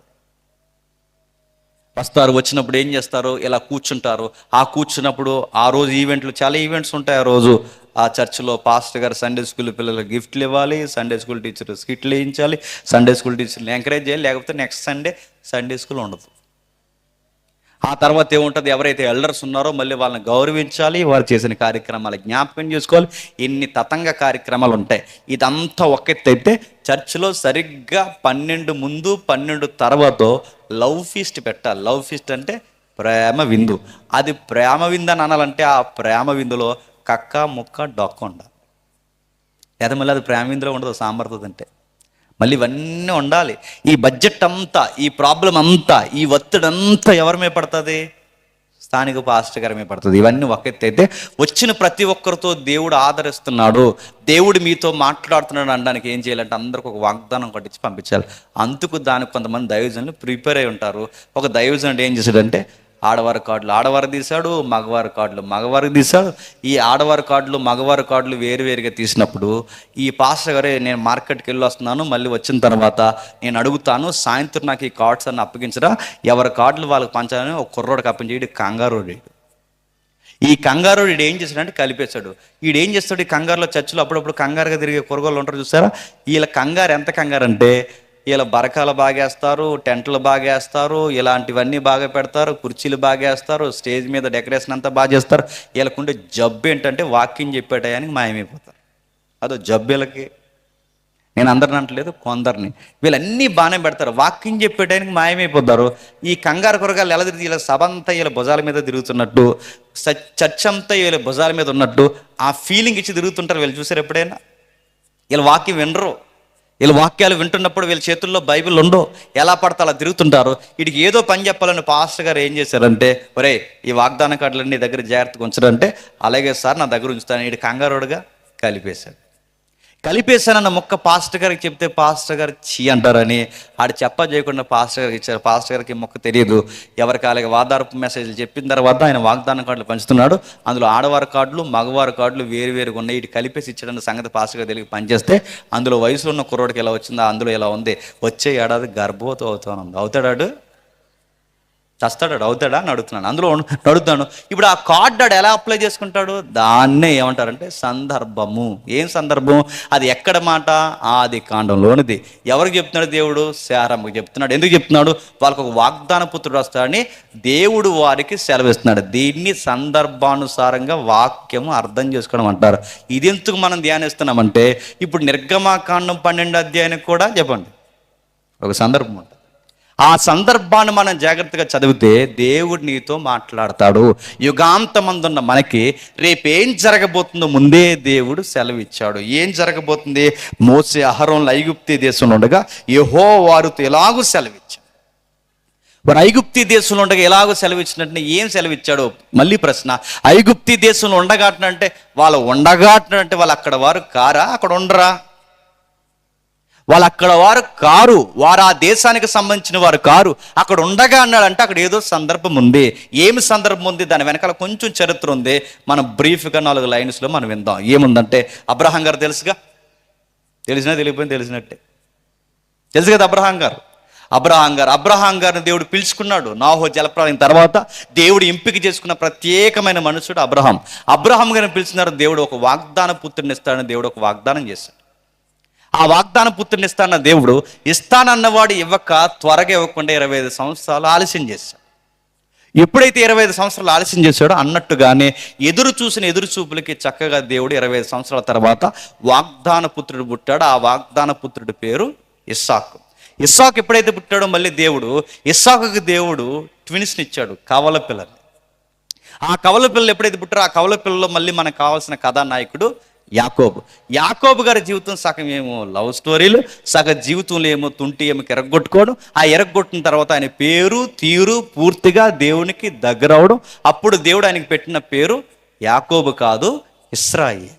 [SPEAKER 1] వస్తారు, వచ్చినప్పుడు ఏం చేస్తారు, ఇలా కూర్చుంటారు. ఆ కూర్చున్నప్పుడు ఆ రోజు ఈవెంట్లు, చాలా ఈవెంట్స్ ఉంటాయి. ఆ రోజు ఆ చర్చిలో పాస్టర్ గారు సండే స్కూల్ పిల్లలకు గిఫ్ట్లు ఇవ్వాలి, సండే స్కూల్ టీచర్ స్కిట్లు వేయించాలి, సండే స్కూల్ టీచర్ని ఎంకరేజ్ చేయాలి, లేకపోతే నెక్స్ట్ సండే స్కూల్ ఉండదు. ఆ తర్వాత ఏముంటుంది, ఎవరైతే ఎల్డర్స్ ఉన్నారో మళ్ళీ వాళ్ళని గౌరవించాలి, వారు చేసిన కార్యక్రమాలు జ్ఞాపకం చేసుకోవాలి, ఎన్ని తతంగ కార్యక్రమాలు ఉంటాయి. ఇదంతా ఒక ఎత్తు అయితే, చర్చిలో సరిగ్గా 12 ముందు 12 తర్వాత లవ్ ఫీస్ట్ పెట్టాలి. లవ్ ఫీస్ట్ అంటే ప్రేమ విందు. అది ప్రేమ విందు అని అనాలంటే ఆ ప్రేమ విందులో కక్క ముక్క డొక్క ఉండాలి, లేదా మళ్ళీ అది ప్రేమ విందులో ఉండదు, సాంబార్తో తింటే. మళ్ళీ ఇవన్నీ ఉండాలి. ఈ బడ్జెట్ అంతా, ఈ ప్రాబ్లం అంతా, ఈ ఒత్తిడి అంతా ఎవరి మీద పడుతుంది? స్థానిక పాస్టర్ గారి మీద పడుతుంది. ఇవన్నీ ఒక ఎత్తు అయితే, వచ్చిన ప్రతి ఒక్కరితో దేవుడు ఆదరిస్తున్నాడు, దేవుడు మీతో మాట్లాడుతున్నాడు అనడానికి ఏం చేయాలంటే, అందరికి ఒక వాగ్దానం కట్టించి పంపించాలి. అందుకు దానికి కొంతమంది దైవజనులు ప్రిపేర్ అయి ఉంటారు. ఒక దైవజనుడు ఏం చేశాడంటే, ఆడవారి కార్డులు ఆడవారు తీశాడు, మగవారి కార్డులు మగవారికి తీశాడు. ఈ ఆడవారి కార్డులు మగవారి కార్డులు వేరువేరుగా తీసినప్పుడు, ఈ పాస్టర్ గారే, నేను మార్కెట్కి వెళ్ళి వస్తున్నాను, మళ్ళీ వచ్చిన తర్వాత నేను అడుగుతాను, సాయంత్రం నాకు ఈ కార్డ్స్ అన్ని అప్పగించరా, ఎవరి కార్డులు వాళ్ళకి పంచాలని ఒక కుర్రోడికి అప్పగించి, కంగారోడి. ఈ కంగారు వీడు ఏం చేశాడంటే కలిపేశాడు. వీడు ఏం చేస్తాడు, ఈ కంగారులో చర్చిలో అప్పుడప్పుడు కంగారుగా తిరిగే కురగోళ్ళు ఉంటారు చూసారా, వీళ్ళ కంగారు ఎంత కంగారు అంటే, ఇలా బరకాలు బాగేస్తారు, టెంట్లు బాగేస్తారు, ఇలాంటివన్నీ బాగా పెడతారు, కుర్చీలు బాగేస్తారు, స్టేజ్ మీద డెకరేషన్ అంతా బాగా చేస్తారు. వీళ్ళకుండే జబ్బు ఏంటంటే, వాక్యం చెప్పేటానికి మాయమైపోతారు. అదో జబ్బు వీళ్ళకి. నేను అందరిని అంటలేదు, కొందరిని. వీళ్ళన్నీ బాగానే పెడతారు, వాక్యం చెప్పేటానికి మాయమైపోతారు. ఈ కంగారు కూరగాయలు ఎలా తిరిగి, వీళ్ళ సభ అంతా వీళ్ళ భుజాల మీద తిరుగుతున్నట్టు, చర్చ్ అంతా వీళ్ళ భుజాల మీద ఉన్నట్టు ఆ ఫీలింగ్ ఇచ్చి తిరుగుతుంటారు. వీళ్ళు చూసారు ఎప్పుడైనా? వీళ్ళ వాక్యం వినరు. వీళ్ళ వాక్యాలు వింటున్నప్పుడు వీళ్ళ చేతుల్లో బైబిల్ ఉండో, ఎలా పడతా అలా తిరుగుతుంటారు. వీడికి ఏదో పని చెప్పాలని పాస్టర్ గారు ఏం చేశారంటే, ఒరే ఈ వాగ్దాన కార్డులన్నీ నీ దగ్గర జాగ్రత్తగా ఉంచడంటే, అలాగే సార్ నా దగ్గర ఉంచుతాను. వీడి కంగారుడుగా కలిపేశానన్న మొక్క పాస్టర్ గారికి చెప్తే పాస్టర్ గారు చీ అంటారని ఆడు చేయకుండా పాస్టర్ గారికి ఇచ్చారు. పాస్టర్ గారికి మొక్క తెలియదు. ఎవరికి అలాగే వాదార్పు మెసేజ్లు చెప్పిన తర్వాత ఆయన వాగ్దాన కార్డులు పంచుతున్నాడు. అందులో ఆడవారి కార్డులు మగవారి కార్డులు వేరువేరుగా ఉన్నాయి. ఇటు కలిపేసి ఇచ్చాడన్న సంగతి పాస్టర్ గారు తెలియక పనిచేస్తే, అందులో వయసులో ఉన్న కుర్రోడికి ఎలా వచ్చిందో అందులో ఎలా ఉంది, వచ్చే ఏడాది గర్భవతి అవుతాను. అవుతాడాడు? చస్తాడు? అవుతాడా అని అడుగుతున్నాను. అందులో అడుగుతాను. ఇప్పుడు ఆ కార్డు ఆడు ఎలా అప్లై చేసుకుంటాడు? దాన్నే ఏమంటారంటే సందర్భము. ఏం సందర్భం? అది ఎక్కడ మాట? ఆది కాండంలోనిది. ఎవరికి చెప్తున్నాడు దేవుడు? శారమ్మకి చెప్తున్నాడు. ఎందుకు చెప్తున్నాడు? వాళ్ళకు ఒక వాగ్దాన పుత్రుడు వస్తాడని దేవుడు వారికి సెలవిస్తున్నాడు. దీన్ని సందర్భానుసారంగా వాక్యము అర్థం చేసుకోవడం అంటారు. ఇది ఎందుకు మనం ధ్యానిస్తున్నామంటే, ఇప్పుడు నిర్గమాకాండం 12 అధ్యాయానికి కూడా చెప్పండి ఒక సందర్భం ఉంటుంది. ఆ సందర్భాన్ని మనం జాగ్రత్తగా చదివితే దేవుడు నీతో మాట్లాడతాడు. యుగాంతమందున్న మనకి రేపేం జరగబోతుందో ముందే దేవుడు సెలవిచ్చాడు. ఏం జరగబోతుంది? మోసే అహరోన్లు ఐగుప్తీ దేశంలో ఉండగా యెహోవా వారితో ఎలాగూ సెలవిచ్చాడు. వారు ఐగుప్తీ దేశంలో ఉండగా ఎలాగో సెలవిచ్చినట్టు ఏం సెలవిచ్చాడు? మళ్ళీ ప్రశ్న. ఐగుప్తీ దేశంలో ఉండగాటనంటే వాళ్ళు ఉండగాటనంటే వాళ్ళు అక్కడ వారు కారా? అక్కడ ఉండరా? వాళ్ళు అక్కడ వారు కారు, వారు ఆ దేశానికి సంబంధించిన వారు కారు. అక్కడ ఉండగా అన్నాడంటే అక్కడ ఏదో సందర్భం ఉంది. ఏమి సందర్భం ఉంది? దాని వెనకాల కొంచెం చరిత్ర ఉంది. మనం బ్రీఫ్గా 4 లైన్స్లో మనం విందాం. ఏముందంటే, అబ్రహాం గారు తెలుసుగా, తెలిసినా తెలియపోయింది తెలిసినట్టే తెలుసు కదా. అబ్రహాం గారిని దేవుడు పిలుచుకున్నాడు. నాహో జలప్రలయం తర్వాత దేవుడు ఎంపిక చేసుకున్న ప్రత్యేకమైన మనుషుడు అబ్రహాం గారిని పిలిచినారు. దేవుడు ఒక వాగ్దాన పుత్రుని ఇస్తాడని దేవుడు ఒక వాగ్దానం చేశాడు. ఆ వాగ్దాన పుత్రుని ఇస్తానన్న దేవుడు ఇస్తానన్నవాడు ఇవ్వక త్వరగా ఇవ్వకుండా 25 సంవత్సరాలు ఆలస్యం చేశాడు. ఎప్పుడైతే 25 సంవత్సరాలు ఆలస్యం చేశాడో అన్నట్టుగానే ఎదురు చూపులకి చక్కగా దేవుడు 25 సంవత్సరాల తర్వాత వాగ్దాన పుత్రుడు పుట్టాడు. ఆ వాగ్దాన పుత్రుడి పేరు ఇస్సాకు. ఎప్పుడైతే పుట్టాడో మళ్ళీ ఇస్సాకుకి దేవుడు ట్విన్స్ని ఇచ్చాడు, కవల పిల్లలు. ఆ కవల పిల్లలు ఎప్పుడైతే పుట్టారో ఆ కవల పిల్లల్లో మళ్ళీ మనకు కావాల్సిన కథానాయకుడు యాకోబు. యాకోబు గారి జీవితం సగం ఏమో లవ్ స్టోరీలు, సగం జీవితంలో ఏమో తుంటి ఏమో ఎరగొట్టుకోవడం. ఆ ఎరగొట్టిన తర్వాత ఆయన పేరు తీరు పూర్తిగా దేవునికి దగ్గర అవడం. అప్పుడు దేవుడు ఆయనకి పెట్టిన పేరు యాకోబు కాదు, ఇశ్రాయేలు.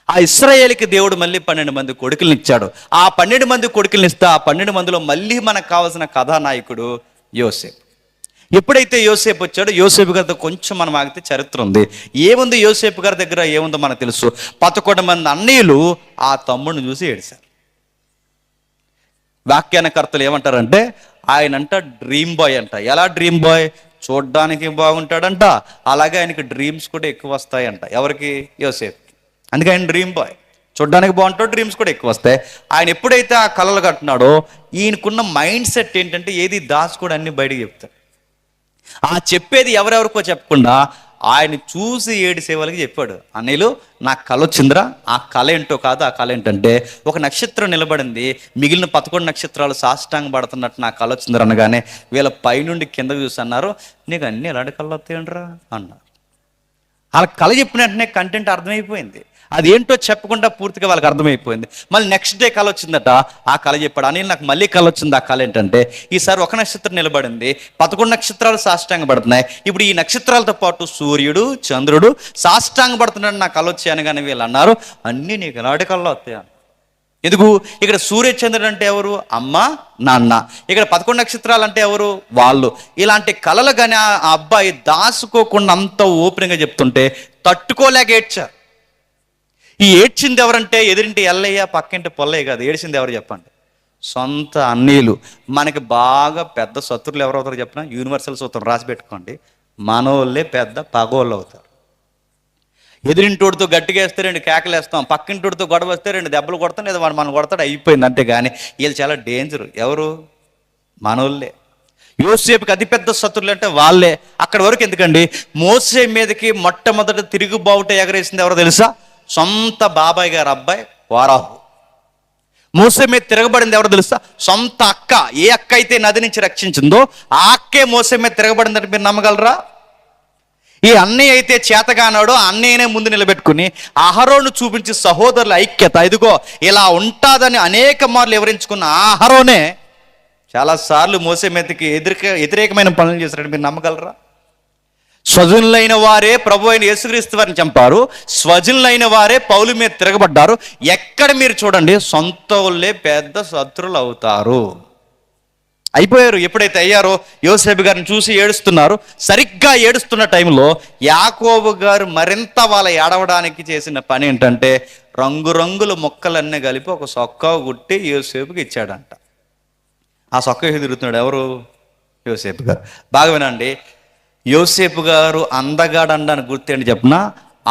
[SPEAKER 1] ఆ ఇశ్రాయేలుకి దేవుడు మళ్ళీ 12 మంది కొడుకుల్ని ఇచ్చాడు. ఆ 12 మంది కొడుకుల్ని ఇస్తే ఆ 12 మందిలో మళ్ళీ మనకు కావాల్సిన కథానాయకుడు యోసేపు. ఎప్పుడైతే యోసేపు వచ్చాడో, యోసేపు గారితో కొంచెం మనం ఆగితే చరిత్ర ఉంది. ఏముంది యోసేపు గారి దగ్గర, ఏముందో మనకు తెలుసు. 11 మంది అన్నయ్యలు ఆ తమ్ముడిని చూసి ఏడిశారు. వ్యాఖ్యానకర్తలు ఏమంటారంటే, ఆయనంట డ్రీమ్ బాయ్ అంట. ఎలా డ్రీమ్ బాయ్? చూడ్డానికి బాగుంటాడంట, అలాగే ఆయనకి డ్రీమ్స్ కూడా ఎక్కువ వస్తాయంట. ఎవరికి? యోసేపు. అందుకే ఆయన డ్రీమ్ బాయ్. చూడ్డానికి బాగుంటాడు, డ్రీమ్స్ కూడా ఎక్కువ వస్తాయి. ఆయన ఎప్పుడైతే ఆ కళలు కట్టినాడో, ఈయనకున్న మైండ్ సెట్ ఏంటంటే ఏది దాచుకోవడం, అన్ని బయటికి చెప్తాడు. ఆ చెప్పేది ఎవరెవరికో చెప్పకుండా ఆయన చూసి ఏడిసే వాళ్ళకి చెప్పాడు. అన్నయ్యలు, నాకు కళ వచ్చిందిరా. ఆ కళ ఏంటో కాదు, ఆ కళ ఏంటంటే ఒక నక్షత్రం నిలబడింది, మిగిలిన 11 నక్షత్రాలు సాష్టాంగ పడుతున్నట్టు నాకు కళ వచ్చిందిరా అనగానే వీళ్ళ పైనుండి కిందకు చూసి అన్నారు, నీకు అన్నీ ఎలాంటి కళ వస్తాయంట్రా అన్నారు. వాళ్ళ కళ చెప్పిన వెంటనే కంటెంట్ అర్థమైపోయింది. అదేంటో చెప్పకుండా పూర్తిగా వాళ్ళకి అర్థమైపోయింది. మళ్ళీ నెక్స్ట్ డే కళ వచ్చిందట. ఆ కళ చెప్పాడు, అని నాకు మళ్ళీ కళ వచ్చింది. ఆ కళ ఏంటంటే ఈసారి ఒక నక్షత్రం నిలబడింది, 11 నక్షత్రాలు సాష్టాంగ పడుతున్నాయి. ఇప్పుడు ఈ నక్షత్రాలతో పాటు సూర్యుడు చంద్రుడు సాష్టాంగ పడుతున్నాడు, నా కళ వచ్చాయని. కానీ వీళ్ళు అన్నారు, అన్నీ నీకు ఎలాంటి కళ వస్తాయా. ఎందుకు? ఇక్కడ సూర్యచంద్రుడు అంటే ఎవరు? అమ్మ నాన్న. ఇక్కడ 11 నక్షత్రాలు అంటే ఎవరు? వాళ్ళు. ఇలాంటి కళలు కానీ ఆ అబ్బాయి దాచుకోకుండా అంత ఓపెన్గా చెప్తుంటే తట్టుకోలేక ఏడ్చారు. ఈ ఏడ్చింది ఎవరంటే ఎదురింటి ఎల్లయ్య, పక్కింటి పొల్లయ్య కాదు. ఏడ్చింది ఎవరు చెప్పండి? సొంత అన్నీలు. మనకి బాగా పెద్ద శత్రువులు ఎవరవుతారో చెప్పిన యూనివర్సల్ సూత్రం రాసి పెట్టుకోండి. మనోళ్ళే పెద్ద పగోళ్ళు అవుతారు. ఎదురింటోడితో గట్టిగా వేస్తే 2 కేకలు వేస్తాం, పక్కింటోడితో గొడవ వస్తే 2 దెబ్బలు కొడతాం, లేదా వాడు మనం కొడతాడు, అయిపోయింది. అంతేగాని వీళ్ళు చాలా డేంజరు. ఎవరు? మనోళ్ళే. యోసేపుకి అతిపెద్ద శత్రువులు అంటే వాళ్ళే. అక్కడి వరకు ఎందుకండి, మోసే మీదకి మొట్టమొదటి తిరుగుబావుట ఎగరేసింది ఎవరో తెలుసా? సొంత బాబాయ్ గారు అబ్బాయి వారాహు. మోసే మీద తిరగబడింది ఎవరో తెలుసా? సొంత అక్క. ఏ అక్క అయితే నది నుంచి రక్షించిందో ఆ అక్కే మోసే మీద తిరగబడిందంటే మీరు నమ్మగలరా? ఈ అన్నయ్య అయితే చేతగానాడో అన్నయ్యనే ముందు నిలబెట్టుకుని అహరోను చూపించి సహోదరుల ఐక్యత, ఇదిగో ఇలా ఉంటాదని అనేక మార్లు వివరించుకున్న అహరోనే చాలాసార్లు మోసే మీదకి వ్యతిరేకమైన పనులు చేశారని మీరు నమ్మగలరా? స్వజనులైన వారే ప్రభు అయిన యేసుక్రీస్తు వారిని చంపారు, స్వజనులైన వారే పౌలు మీద తిరగబడ్డారు. ఎక్కడ మీరు చూడండి, సొంత వాళ్ళే పెద్ద శత్రులు అవుతారు. అయిపోయారు. ఎప్పుడైతే అయ్యారో యోసేపు గారిని చూసి ఏడుస్తున్నారు. సరిగ్గా ఏడుస్తున్న టైంలో యాకోబు గారు మరింత వాళ్ళ ఏడవడానికి చేసిన పని ఏంటంటే రంగురంగుల మొక్కలన్నీ కలిపి ఒక సొక్కా గుట్టి యోసేపుకి ఇచ్చాడంట. ఆ సొక్క తిరుగుతున్నాడు ఎవరు? యోసేపు గారు. బాగా వినండి, యోసేపు గారు అందగాడనడానికి గుర్తేంటి చెప్పిన,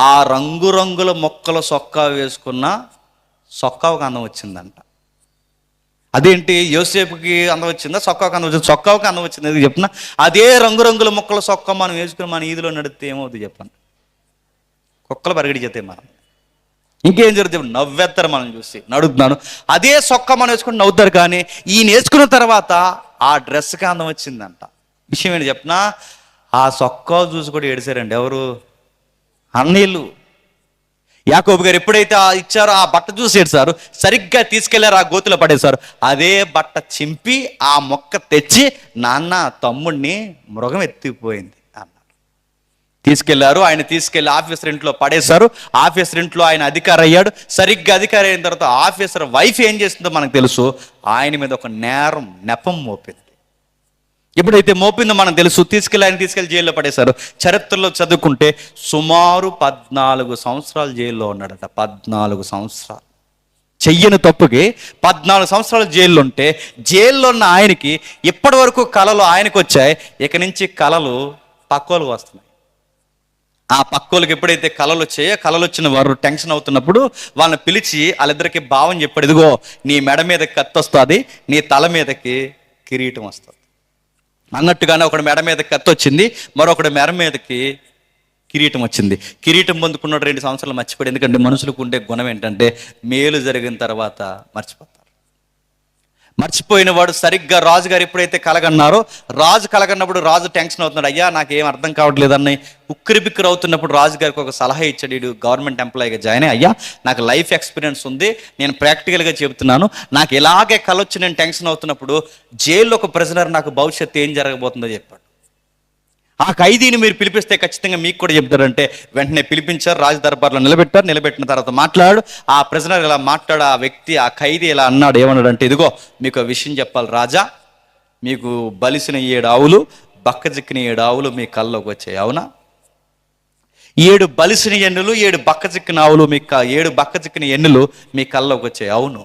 [SPEAKER 1] ఆ రంగురంగుల మొక్కల సొక్కా వేసుకున్న సొక్కావుకి అందం వచ్చిందంట. అదేంటి, యోసేపుకి అందం వచ్చిందా, సొక్కావుకి అందం వచ్చింది? సొక్కావుకి అందం వచ్చింది. ఎందుకు చెప్పిన, అదే రంగురంగుల మొక్కల సొక్క మనం వేసుకుని మన ఈదిలో నడితే ఏమవుతుంది చెప్పండి? కుక్కలు పరిగెడి చేస్తే మనం ఇంకేం జరుగుతుంది? నవ్వేస్తారు మనం చూసి. నడుపుతున్నాను, అదే సొక్క మనం వేసుకుని నవ్వుతారు. కానీ ఈయన వేసుకున్న తర్వాత ఆ డ్రెస్కి అందం వచ్చిందంట. విషయం ఏంటి చెప్పిన, ఆ సొక్కా చూసి కూడా ఏడిశారండి. ఎవరు? అన్నీళ్ళు. యాకోబు గారు ఎప్పుడైతే ఇచ్చారో ఆ బట్ట చూసి ఏడ్చారు. సరిగ్గా తీసుకెళ్లారు, ఆ గోతులో పడేశారు. అదే బట్ట చింపి ఆ మొక్క తెచ్చి, నాన్న తమ్ముడిని మృగం ఎత్తిపోయింది అన్నారు. తీసుకెళ్లారు. ఆయన తీసుకెళ్లి ఆఫీసర్ ఇంట్లో పడేశారు. ఆఫీసర్ ఇంట్లో ఆయన అధికారి అయ్యాడు. సరిగ్గా అధికారి అయిన తర్వాత ఆఫీసర్ వైఫ్ ఏం చేస్తుందో మనకు తెలుసు. ఆయన మీద ఒక నెపం మోపింది. ఎప్పుడైతే మోపిందో మనం తెలుసు. ఆయన తీసుకెళ్లి జైల్లో పడేశారు. చరిత్రలో చదువుకుంటే సుమారు 14 సంవత్సరాలు జైల్లో ఉన్నాడట. 14 సంవత్సరాలు. చెయ్యని తప్పుకి 14 సంవత్సరాలు జైల్లో ఉంటే, జైల్లో ఉన్న ఆయనకి ఇప్పటి వరకు కళలు ఆయనకు వచ్చాయి. ఇక నుంచి కళలు పక్కోళ్ళకు వస్తున్నాయి. ఆ పక్కోళ్ళకి ఎప్పుడైతే కళలు వచ్చాయో, కళలు వచ్చిన వారు టెన్షన్ అవుతున్నప్పుడు వాళ్ళని పిలిచి వాళ్ళిద్దరికి భావం చెప్పాడు. ఇదిగో నీ మెడ మీదకి కత్తి వస్తుంది, నీ తల మీదకి కిరీటం వస్తుంది అన్నట్టుగానే ఒకటి మెడ మీద కత్తి వచ్చింది, మరొకటి మెడ మీదకి కిరీటం వచ్చింది. కిరీటం పొందుకున్నాడు 2 సంవత్సరాలు మర్చిపోయాడు. ఎందుకంటే మనుషులకు ఉండే గుణం ఏంటంటే మేలు జరిగిన తర్వాత మర్చిపోతారు. మర్చిపోయిన వాడు సరిగ్గా రాజుగారు ఎప్పుడైతే కలగన్నారో, రాజు కలగన్నప్పుడు రాజు టెన్షన్ అవుతున్నాడు. అయ్యా నాకేం అర్థం కావట్లేదని ఉక్కిరి బిక్కిరి అవుతున్నప్పుడు రాజుగారికి ఒక సలహా ఇచ్చాడు. వీడు గవర్నమెంట్ ఎంప్లాయీగా జాయిన్ అయ్యా, నాకు లైఫ్ ఎక్స్పీరియన్స్ ఉంది, నేను ప్రాక్టికల్గా చెబుతున్నాను, నాకు ఇలాగే కలొచ్చి నేను టెన్షన్ అవుతున్నప్పుడు జైల్లో ఒక ప్రిజనర్ నాకు భవిష్యత్తు ఏం జరగబోతుందో చెప్పాడు. ఆ ఖైదీని మీరు పిలిపిస్తే ఖచ్చితంగా మీకు కూడా చెప్తారంటే వెంటనే పిలిపించారు, రాజు దర్బార్లో నిలబెట్టారు. నిలబెట్టిన తర్వాత మాట్లాడు, ఆ ప్రిజనర్ ఇలా మాట్లాడు, ఆ వ్యక్తి ఆ ఖైదీ ఇలా అన్నాడు. ఏమన్నాడంటే, ఇదిగో మీకు విషయం చెప్పాలి రాజా, మీకు బలిసిన 7 ఆవులు, బక్కజిక్కిన 7 ఆవులు మీ కళ్ళలోకి వచ్చాయి, అవునా? 7 బలిసిన ఎన్నులు, 7 బక్కజిక్కిన ఆవులు, మీకు 7 బక్కజిక్కిన ఎన్నులు మీ కళ్ళలోకి వచ్చాయి, అవును.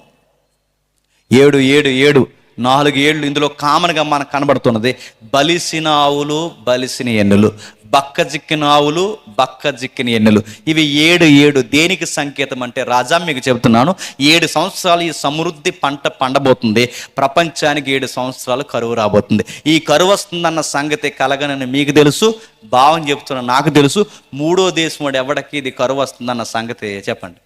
[SPEAKER 1] 7 7 7 4 ఏళ్ళు ఇందులో కామన్గా మనకు కనబడుతున్నది. బలిసిన ఆవులు, బలిసిన ఎన్నులు, బక్కజిక్కిన ఆవులు, బక్కజిక్కిన ఎన్నులు. ఇవి 7 7 దేనికి సంకేతం అంటే, రాజా మీకు చెబుతున్నాను, 7 సంవత్సరాలు ఈ సమృద్ధి పంట పండబోతుంది, ప్రపంచానికి 7 సంవత్సరాలు కరువు రాబోతుంది. ఈ కరువు వస్తుందన్న సంగతి కలగనని మీకు తెలుసు, భావం చెప్తున్నా నాకు తెలుసు. 3వ దేశం వాడు ఎవడికి ఇది కరువు వస్తుందన్న సంగతి చెప్పండి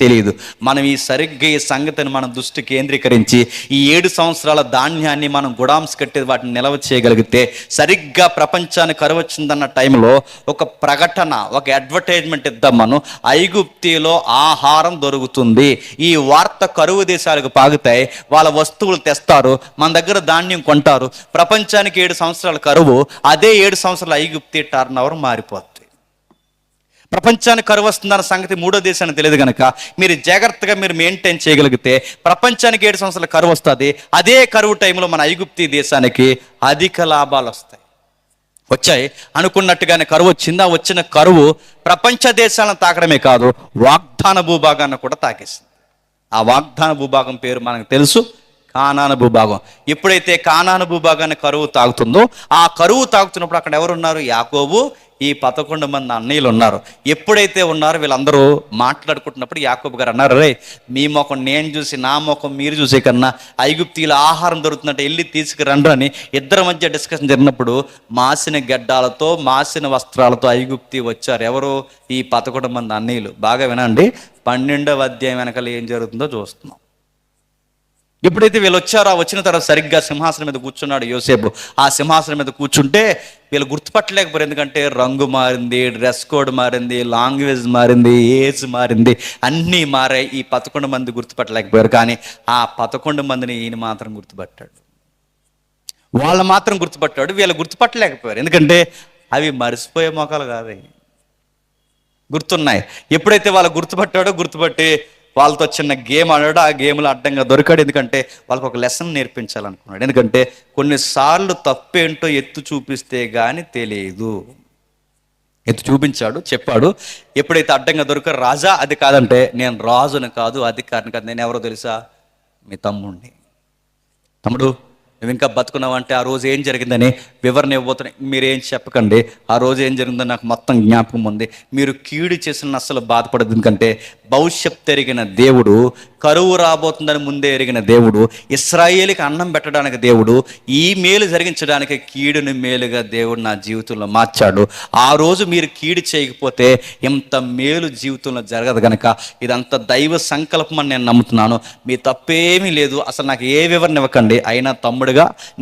[SPEAKER 1] తెలియదు. మనం సరిగ్గా ఈ సంగతిని మనం దృష్టి కేంద్రీకరించి ఈ 7 సంవత్సరాల ధాన్యాన్ని మనం గుడాంస్ కట్టి వాటిని నిల్వ చేయగలిగితే, సరిగ్గా ప్రపంచానికి కరువు వచ్చిందన్న టైంలో ఒక ప్రకటన, ఒక అడ్వర్టైజ్మెంట్ ఇద్దాం మనం, ఐగుప్తిలో ఆహారం దొరుకుతుంది, ఈ వార్త కరువు దేశాలకు పాగుతాయి, వాళ్ళ వస్తువులు తెస్తారు, మన దగ్గర ధాన్యం కొంటారు, ప్రపంచానికి 7 సంవత్సరాల కరువు, అదే 7 సంవత్సరాల ఐగుప్తి టర్న్ ఓవర్ మారిపోతుంది. ప్రపంచానికి కరువు వస్తుందన్న సంగతి 3వ దేశానికి తెలియదు కనుక మీరు జాగ్రత్తగా మీరు మెయింటైన్ చేయగలిగితే ప్రపంచానికి 7 సంవత్సరాల కరువు వస్తుంది. అదే కరువు టైంలో మన ఐగుప్తి దేశానికి అధిక లాభాలు వచ్చాయి. అనుకున్నట్టుగానే కరువు వచ్చింది. ఆ వచ్చిన కరువు ప్రపంచ దేశాలను తాకడమే కాదు, వాగ్దాన భూభాగాన్ని కూడా తాకేసింది. ఆ వాగ్దాన భూభాగం పేరు మనకు తెలుసు, కానాను భూభాగం. ఎప్పుడైతే కానాను భూభాగాన్ని కరువు తాగుతుందో, ఆ కరువు తాగుతున్నప్పుడు అక్కడ ఎవరున్నారు? యాకోబు, ఈ 11 మంది అన్నయ్యలు ఉన్నారు. ఎప్పుడైతే ఉన్నారో వీళ్ళందరూ మాట్లాడుకుంటున్నప్పుడు యాకోబు గారు అన్నారు, రే మీ ముఖం నేను చూసి నా ముఖం మీరు చూసే కన్నా ఐగుప్తీలో ఆహారం దొరుకుతుందంటే వెళ్ళి తీసుకురండి అని ఇద్దరి మధ్య డిస్కషన్ జరిగినప్పుడు మాసిన గడ్డాలతో మాసిన వస్త్రాలతో ఐగుప్తి వచ్చారు. ఎవరు? ఈ 11 మంది అన్నయ్యలు. బాగా వినండి, 12వ అధ్యాయం వెనకాల ఏం జరుగుతుందో చూస్తున్నాం. ఎప్పుడైతే వీళ్ళు వచ్చారో, వచ్చిన తర్వాత సరిగ్గా సింహాసనం మీద కూర్చున్నాడు యోసేపు. ఆ సింహాసనం మీద కూర్చుంటే వీళ్ళు గుర్తుపట్టలేకపోయారు. ఎందుకంటే రంగు మారింది, డ్రెస్ కోడ్ మారింది, లాంగ్వేజ్ మారింది, ఏజ్ మారింది, అన్నీ మారాయి. ఈ 11 మంది గుర్తుపట్టలేకపోయారు. కానీ ఆ 11 మందిని ఈయన మాత్రం గుర్తుపట్టాడు. వాళ్ళు మాత్రం గుర్తుపట్టాడు, వీళ్ళు గుర్తుపట్టలేకపోయారు. ఎందుకంటే అవి మరిసిపోయే మొఖాలు కాదు, గుర్తున్నాయి. ఎప్పుడైతే వాళ్ళు గుర్తుపట్టి వాళ్ళతో చిన్న గేమ్ ఆడాడు. ఆ గేమ్లో అడ్డంగా దొరికాడు. ఎందుకంటే వాళ్ళకి ఒక లెసన్ నేర్పించాలనుకున్నాడు. ఎందుకంటే కొన్నిసార్లు తప్పేంటో ఎత్తు చూపిస్తే కానీ తెలియదు. ఎత్తు చూపించాడు, చెప్పాడు. ఎప్పుడైతే అడ్డంగా దొరికాడు, రాజా అది కాదంటే, నేను రాజుని కాదు, అధికారిని కాదు, నేను ఎవరో తెలుసా? మీ తమ్ముడిని. తమ్ముడు నువ్వు ఇంకా బతుకున్నావంటే ఆ రోజు ఏం జరిగిందని వివరణ ఇవ్వబోతున్నాయి. మీరేం చెప్పకండి, ఆ రోజు ఏం జరిగిందని నాకు మొత్తం జ్ఞాపకం ఉంది. మీరు కీడు చేసిన అసలు బాధపడదు. ఎందుకంటే భవిష్యత్తు ఎరిగిన దేవుడు, కరువు రాబోతుందని ముందే ఎరిగిన దేవుడు, ఇశ్రాయేలుకి అన్నం పెట్టడానికి దేవుడు, ఈ మేలు జరిగించడానికి కీడుని మేలుగా దేవుడు నా జీవితంలో మార్చాడు. ఆ రోజు మీరు కీడు చేయకపోతే ఇంత మేలు జీవితంలో జరగదు. కనుక ఇదంతా దైవ సంకల్పం అని నేను నమ్ముతున్నాను. మీ తప్పేమీ లేదు. అసలు నాకు ఏ వివరణ ఇవ్వకండి. అయినా తమ్ముడుగా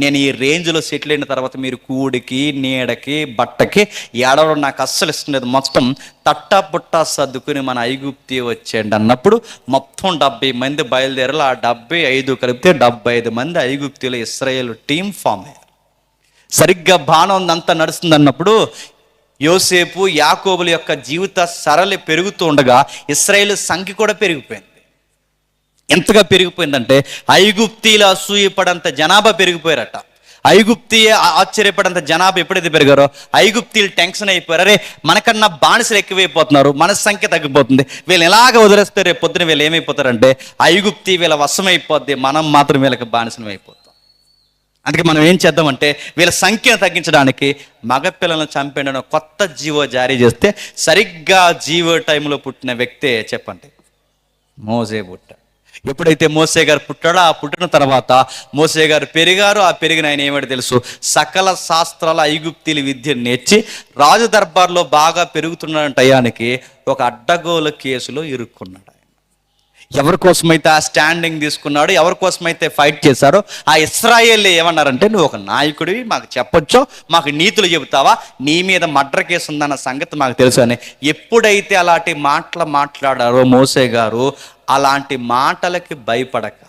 [SPEAKER 1] నేను ఈ రేంజ్లో సెటిల్ అయిన తర్వాత మీరు కూడికి, నీడకి, బట్టకి ఏడవడం నాకు అస్సలు ఇష్టం లేదు. మొత్తం తట్టా పుట్టా సర్దుకుని మన ఐగుప్తి వచ్చేయండి అన్నప్పుడు మొత్తం 70 మంది బయలుదేరాలి. ఆ 75 కలిపితే 75 మంది ఐగుప్తిలో ఇశ్రాయేలు టీం ఫామ్ అయ్యారు. సరిగ్గా బాణం అంతా నడుస్తుంది అన్నప్పుడు యోసేపు, యాకోబుల యొక్క జీవిత సరళి పెరుగుతూ ఉండగా ఇశ్రాయేలు సంఖ్య కూడా పెరిగిపోయింది. ఎంతగా పెరిగిపోయిందంటే ఐగుప్తీలో అసూయపడంత జనాభా పెరిగిపోయారట. ఐగుప్తి ఆశ్చర్యపడంత జనాభా ఎప్పుడైతే పెరిగారో ఐగుప్తీలు టెన్షన్ అయిపోయారు. అరే మనకన్నా బానిసలు ఎక్కువైపోతున్నారు, మన సంఖ్య తగ్గిపోతుంది, వీళ్ళు ఎలాగ వదిలేస్తే రేపు పొద్దున వీళ్ళు ఏమైపోతారంటే ఐగుప్తి వీళ్ళ వశమైపోద్ది, మనం మాత్రం వీళ్ళకి బానిసలం అయిపోతాం. అందుకే మనం ఏం చేద్దామంటే వీళ్ళ సంఖ్యను తగ్గించడానికి మగపిల్లలను చంపేయడం కొత్త జీవో జారీ చేస్తే, సరిగ్గా జీవో టైంలో పుట్టిన వ్యక్తే చెప్పండి మోసే పుట్టాడు. ఎప్పుడైతే మోసే గారు పుట్టాడో, ఆ పుట్టిన తర్వాత మోసే గారు పెరిగారు. ఆ పెరిగిన ఆయన ఏమిటో తెలుసు, సకల శాస్త్రాల ఐగుప్తీల విద్యను నేర్చి రాజు దర్బార్లో బాగా పెరుగుతున్న టయానికి ఒక అడ్డగోలు కేసులో ఇరుక్కున్నాడు. ఎవరి కోసమైతే ఆ స్టాండింగ్ తీసుకున్నాడో, ఎవరి కోసమైతే ఫైట్ చేశారో ఆ ఇశ్రాయేలు ఏమన్నారంటే, నువ్వు ఒక నాయకుడివి, మాకు చెప్పొచ్చో, మాకు నీతులు చెబుతావా, నీ మీద మర్డర్ కేసు ఉందన్న సంగతి మాకు తెలుసు అని. ఎప్పుడైతే అలాంటి మాటలు మాట్లాడారో మోసే గారు, అలాంటి మాటలకి భయపడక,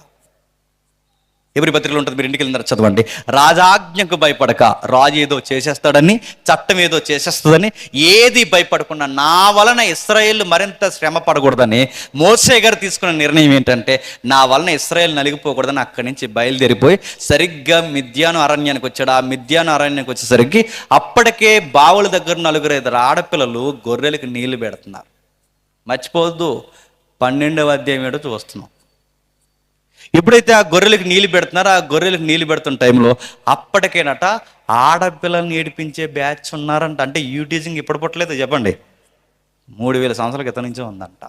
[SPEAKER 1] ఎవరి పత్రికలు ఉంటుంది, మీరు ఇంటికి వెళ్ళిన చదవండి, రాజాజ్ఞకు భయపడక, రాజు ఏదో చేసేస్తాడని, చట్టం ఏదో చేసేస్తుందని ఏది భయపడకుండా నా వలన ఇశ్రాయేలు మరింత శ్రమ పడకూడదని మోసే గారు తీసుకున్న నిర్ణయం ఏంటంటే, నా వలన ఇశ్రాయేలు నలిగిపోకూడదని అక్కడి నుంచి బయలుదేరిపోయి సరిగ్గా మిద్యాను అరణ్యానికి వచ్చాడు. ఆ మిద్యాను అరణ్యానికి వచ్చేసరికి అప్పటికే బావుల దగ్గర 4-5 ఆడపిల్లలు గొర్రెలకు నీళ్లు పెడుతున్నారు. మర్చిపోవద్దు, 12వ అధ్యాయం ఏడో చూస్తున్నాం. ఎప్పుడైతే ఆ గొర్రెలకు నీళ్ళు పెడుతున్నారో, ఆ గొర్రెలకు నీళ్ళు పెడుతున్న టైంలో అప్పటికేనట ఆడపిల్లల్ని ఏడిపించే బ్యాచ్ ఉన్నారంట. అంటే యూటీజింగ్ ఇప్పుడు పుట్టలేదు, చెప్పండి, 3000 సంవత్సరాల క్రితం నుంచే ఉందంట.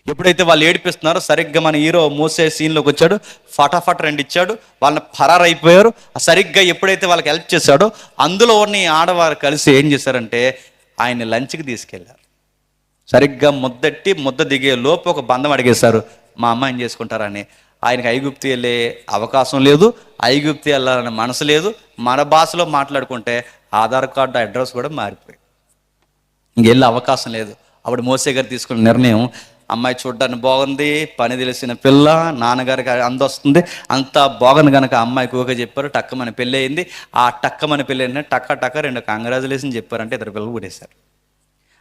[SPEAKER 1] ఎప్పుడైతే వాళ్ళు ఏడిపిస్తున్నారో, సరిగ్గా మన హీరో మోసే సీన్లోకి వచ్చాడు, ఫటాఫట్ 2 ఇచ్చాడు, వాళ్ళని పరారైపోయారు. సరిగ్గా ఎప్పుడైతే వాళ్ళకి హెల్ప్ చేశాడో, అందులో ఉన్న ఆడవారు కలిసి ఏం చేశారంటే ఆయన లంచ్కి తీసుకెళ్లారు. సరిగ్గా ముద్ద దిగే లోపు ఒక బంధం అడిగేశారు, మా అమ్మాయిని చేసుకుంటారని. ఆయనకి ఐగుప్తు వెళ్ళే అవకాశం లేదు, ఐగుప్తు వెళ్ళాలనే మనసు లేదు. మన భాషలో మాట్లాడుకుంటే ఆధార్ కార్డు అడ్రస్ కూడా మారిపోయి ఇంకెళ్ళే అవకాశం లేదు. అప్పుడు మోసే గారు తీసుకున్న నిర్ణయం, అమ్మాయి చూడడానికి బాగుంది, పని తెలిసిన పిల్ల, నాన్నగారికి అందొస్తుంది, అంతా బాగుంది కనుక అమ్మాయికి ఓకే చెప్పారు. టక్కమని పెళ్ళి అయింది. ఆ టక్కమని పెళ్ళి అయింది, టక్క 2 కంగ్రాచులేషన్ చెప్పారంటే 2 పిల్లలు పుట్టేశారు.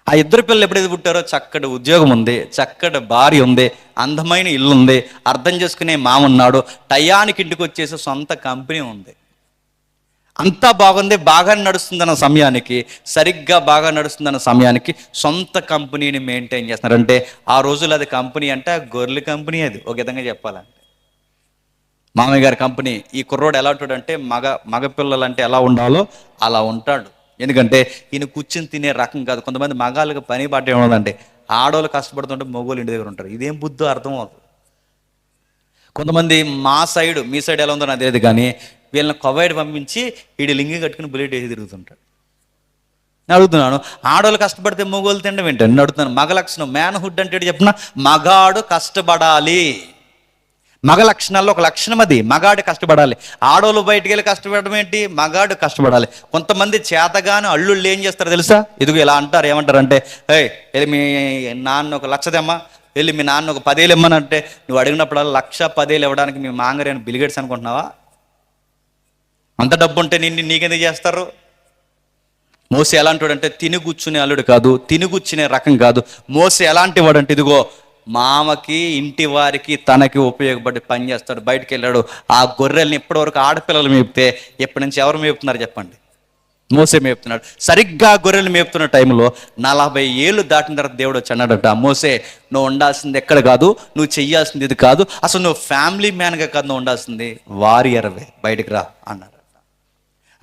[SPEAKER 1] ఆ 2 పిల్లలు ఎప్పుడైతే పుట్టారో చక్కటి ఉద్యోగం ఉంది, చక్కటి భార్య ఉంది, అందమైన ఇల్లు ఉంది, అర్థం చేసుకునే మామ ఉన్నాడు, టయానికి ఇంటికి వచ్చేసి సొంత కంపెనీ ఉంది. అంతా బాగుంది, బాగా నడుస్తుందన్న సమయానికి, సరిగ్గా బాగా నడుస్తుందన్న సమయానికి సొంత కంపెనీని మెయింటైన్ చేస్తున్నారంటే, ఆ రోజుల్లో అది కంపెనీ అంటే గొర్రెల కంపెనీ. అది ఒక విధంగా చెప్పాలంటే మామయ్య గారి కంపెనీ. ఈ కుర్రోడు ఎలా ఉంటాడంటే, మగపిల్లలు అంటే ఎలా ఉండాలో అలా ఉంటాడు. ఎందుకంటే ఈయన కూర్చుని తినే రకం కాదు. కొంతమంది మగాళ్ళకి పని పాట ఏమన్నదంటే, ఆడవాళ్ళు కష్టపడుతుంటే మగవాళ్ళు ఇంటి దగ్గర ఉంటారు. ఇదేం బుద్ధో అర్థం అవుతుంది. కొంతమంది మా సైడ్, మీ సైడ్ ఎలా ఉందో నాకు తెలియదు కానీ, వీళ్ళని కొవైడ్ పంపించి వీడి లింగి కట్టుకుని బుల్లెట్ వేసి తిరుగుతుంటాడు. నేను అడుగుతున్నాను, ఆడవాళ్ళు కష్టపడితే మగవాళ్ళు తినడం ఏంటండి? నేను అడుగుతున్నాను. మగ లక్షణం, మ్యాన్హుడ్ అంటే చెప్పిన మగాడు కష్టపడాలి. మగ లక్షణాల్లో ఒక లక్షణం అది, మగాడు కష్టపడాలి. ఆడోళ్ళు బయటికి వెళ్ళి కష్టపడడం ఏంటి? మగాడు కష్టపడాలి. కొంతమంది చేతగాని అల్లుళ్ళు ఏం చేస్తారో తెలుసా? ఇదిగో ఇలా అంటారు, ఏమంటారంటే, వెళ్ళి మీ నాన్న ఒక 1,00,000 తెమ్మా, వెళ్ళి మీ నాన్న ఒక 10,000 ఇమ్మనంటే, నువ్వు అడిగినప్పుడు 1,00,000-10,000 ఇవ్వడానికి మీ మాంగారు అని బిలిగేట్స్ అనుకుంటున్నావా? అంత డబ్బు ఉంటే నీకెందుకు చేస్తారు? మోసే ఎలాంటి అంటే తిని కూర్చునే అల్లుడు కాదు, తిని కూర్చునే రకం కాదు. మోసే ఎలాంటి వాడంటే, ఇదిగో మామకి, ఇంటి వారికి, తనకి ఉపయోగపడి పని చేస్తాడు. బయటకు వెళ్ళాడు. ఆ గొర్రెల్ని ఇప్పటివరకు ఆడపిల్లలు మేపితే ఇప్పటి నుంచి ఎవరు మేపుతున్నారు చెప్పండి? మోసే మేపుతున్నాడు. సరిగ్గా గొర్రెలు మేపుతున్న టైంలో 40 ఏళ్ళు దాటిన తర్వాత దేవుడు వచ్చి అన్నాడట, మోసే నువ్వు ఉండాల్సింది ఎక్కడ కాదు, నువ్వు చెయ్యాల్సింది ఇది కాదు, అసలు నువ్వు ఫ్యామిలీ మ్యాన్గా కాదు, నువ్వు ఉండాల్సింది వారియర్వే, బయటికి రా అన్నాడు.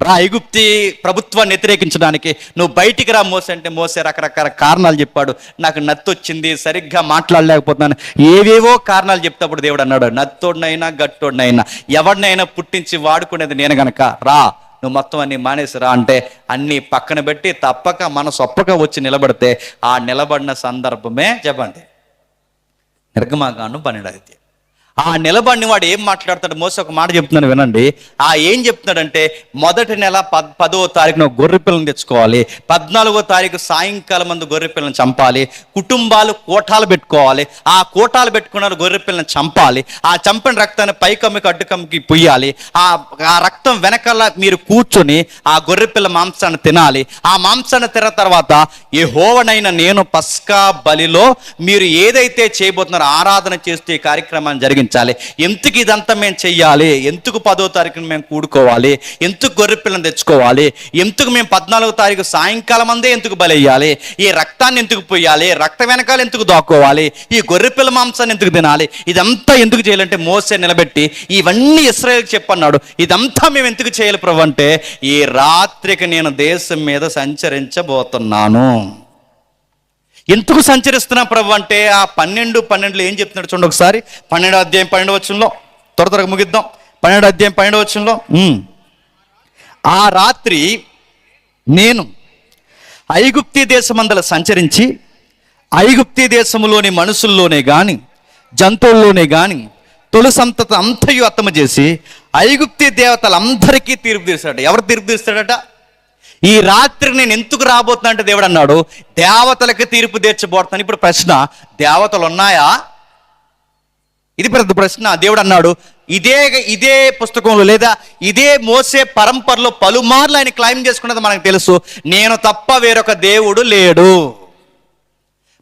[SPEAKER 1] రా, ఐగుప్తి ప్రభుత్వాన్ని వ్యతిరేకించడానికి నువ్వు బయటికి రా మోసే అంటే, మోసే రకరకాల కారణాలు చెప్పాడు. నాకు నత్తి వచ్చింది, సరిగ్గా మాట్లాడలేకపోతున్నాను, ఏవేవో కారణాలు చెప్తాప్పుడు దేవుడు అన్నాడు, నత్తోడినైనా గట్టోడినైనా ఎవరినైనా పుట్టించి వాడుకునేది నేను గనక, రా నువ్వు మొత్తం అన్ని మానేసి రా అంటే, అన్నీ పక్కన పెట్టి తప్పక మనసు ఒప్పక వచ్చి నిలబడితే, ఆ నిలబడిన సందర్భమే చెప్పండి నిర్గమాకాండం 12. ఆ నిలబడిన వాడు ఏం మాట్లాడతాడు? మోసే ఒక మాట చెప్తున్నాను వినండి. ఏం చెప్తున్నాడంటే, మొదటి నెల 10వ తారీఖున గొర్రె పిల్లని తెచ్చుకోవాలి, 14వ తారీఖు సాయంకాలం మందు గొర్రె పిల్లని చంపాలి, కుటుంబాలు కోటాలు పెట్టుకోవాలి, ఆ కోటాలు పెట్టుకున్న గొర్రె పిల్లని చంపాలి, ఆ చంపిన రక్తాన్ని పైకమ్మికి అడ్డుకమ్మికి పుయ్యాలి, ఆ రక్తం వెనకాల మీరు కూర్చొని ఆ గొర్రె పిల్ల మాంసాన్ని తినాలి. ఆ మాంసాన్ని తిన్న తర్వాత యెహోవానైన నేను పస్కా బలిలో మీరు ఏదైతే చేయబోతున్నారో ఆరాధన చేస్తూ ఈ కార్యక్రమాన్ని జరిగించాలి. ఎందుకు ఇదంతా మేము చెయ్యాలి? ఎందుకు 10వ తారీఖున మేము కూడుకోవాలి? ఎందుకు గొర్రె పిల్లని తెచ్చుకోవాలి? ఎందుకు మేము 14వ తారీఖు సాయంకాలం అందే ఎందుకు బలయ్యాలి? ఈ రక్తాన్ని ఎందుకు పోయాలి? రక్త వెనకాల ఎందుకు దాక్కోవాలి? ఈ గొర్రె పిల్ల మాంసాన్ని ఎందుకు తినాలి? ఇదంతా ఎందుకు చేయాలంటే మోసే నిలబెట్టి ఇవన్నీ ఇశ్రాయేలుకి చెప్పన్నాడు. ఇదంతా మేము ఎందుకు చేయాలి ప్రభు అంటే, ఈ రాత్రికి నేను దేశం మీద సంచరించబోతున్నాను. ఎందుకు సంచరిస్తున్నా ప్రభు అంటే, ఆ 12:12 ఏం చెప్తున్నాడు చూడండి ఒకసారి. 12వ అధ్యాయం 12వ వచనంలో, త్వరగా ముగిద్దాం. 12వ అధ్యాయం 12వ వచనంలో, ఆ రాత్రి నేను ఐగుప్తీ దేశమందల సంచరించి ఐగుప్తీ దేశంలోని మనుషుల్లోనే గాని జంతువుల్లోనే కానీ తొలి సంతతి అంతయు హతము చేసి ఐగుప్తి దేవతలందరికీ తీర్పు తీస్తాడు. ఎవరు తీర్పు తీస్తాడట? ఈ రాత్రి నేను ఎందుకు రాబోతున్నా అంటే దేవుడు అన్నాడు, దేవతలకి తీర్పు తీర్చబోతున్నాను. ఇప్పుడు ప్రశ్న, దేవతలు ఉన్నాయా? ఇది పెద్ద ప్రశ్న. దేవుడు అన్నాడు, ఇదే పుస్తకంలో లేదా ఇదే మోసే పరంపరలో పలుమార్లు ఆయన క్లైమ్ చేసుకున్నది మనకు తెలుసు, నేను తప్ప వేరొక దేవుడు లేడు.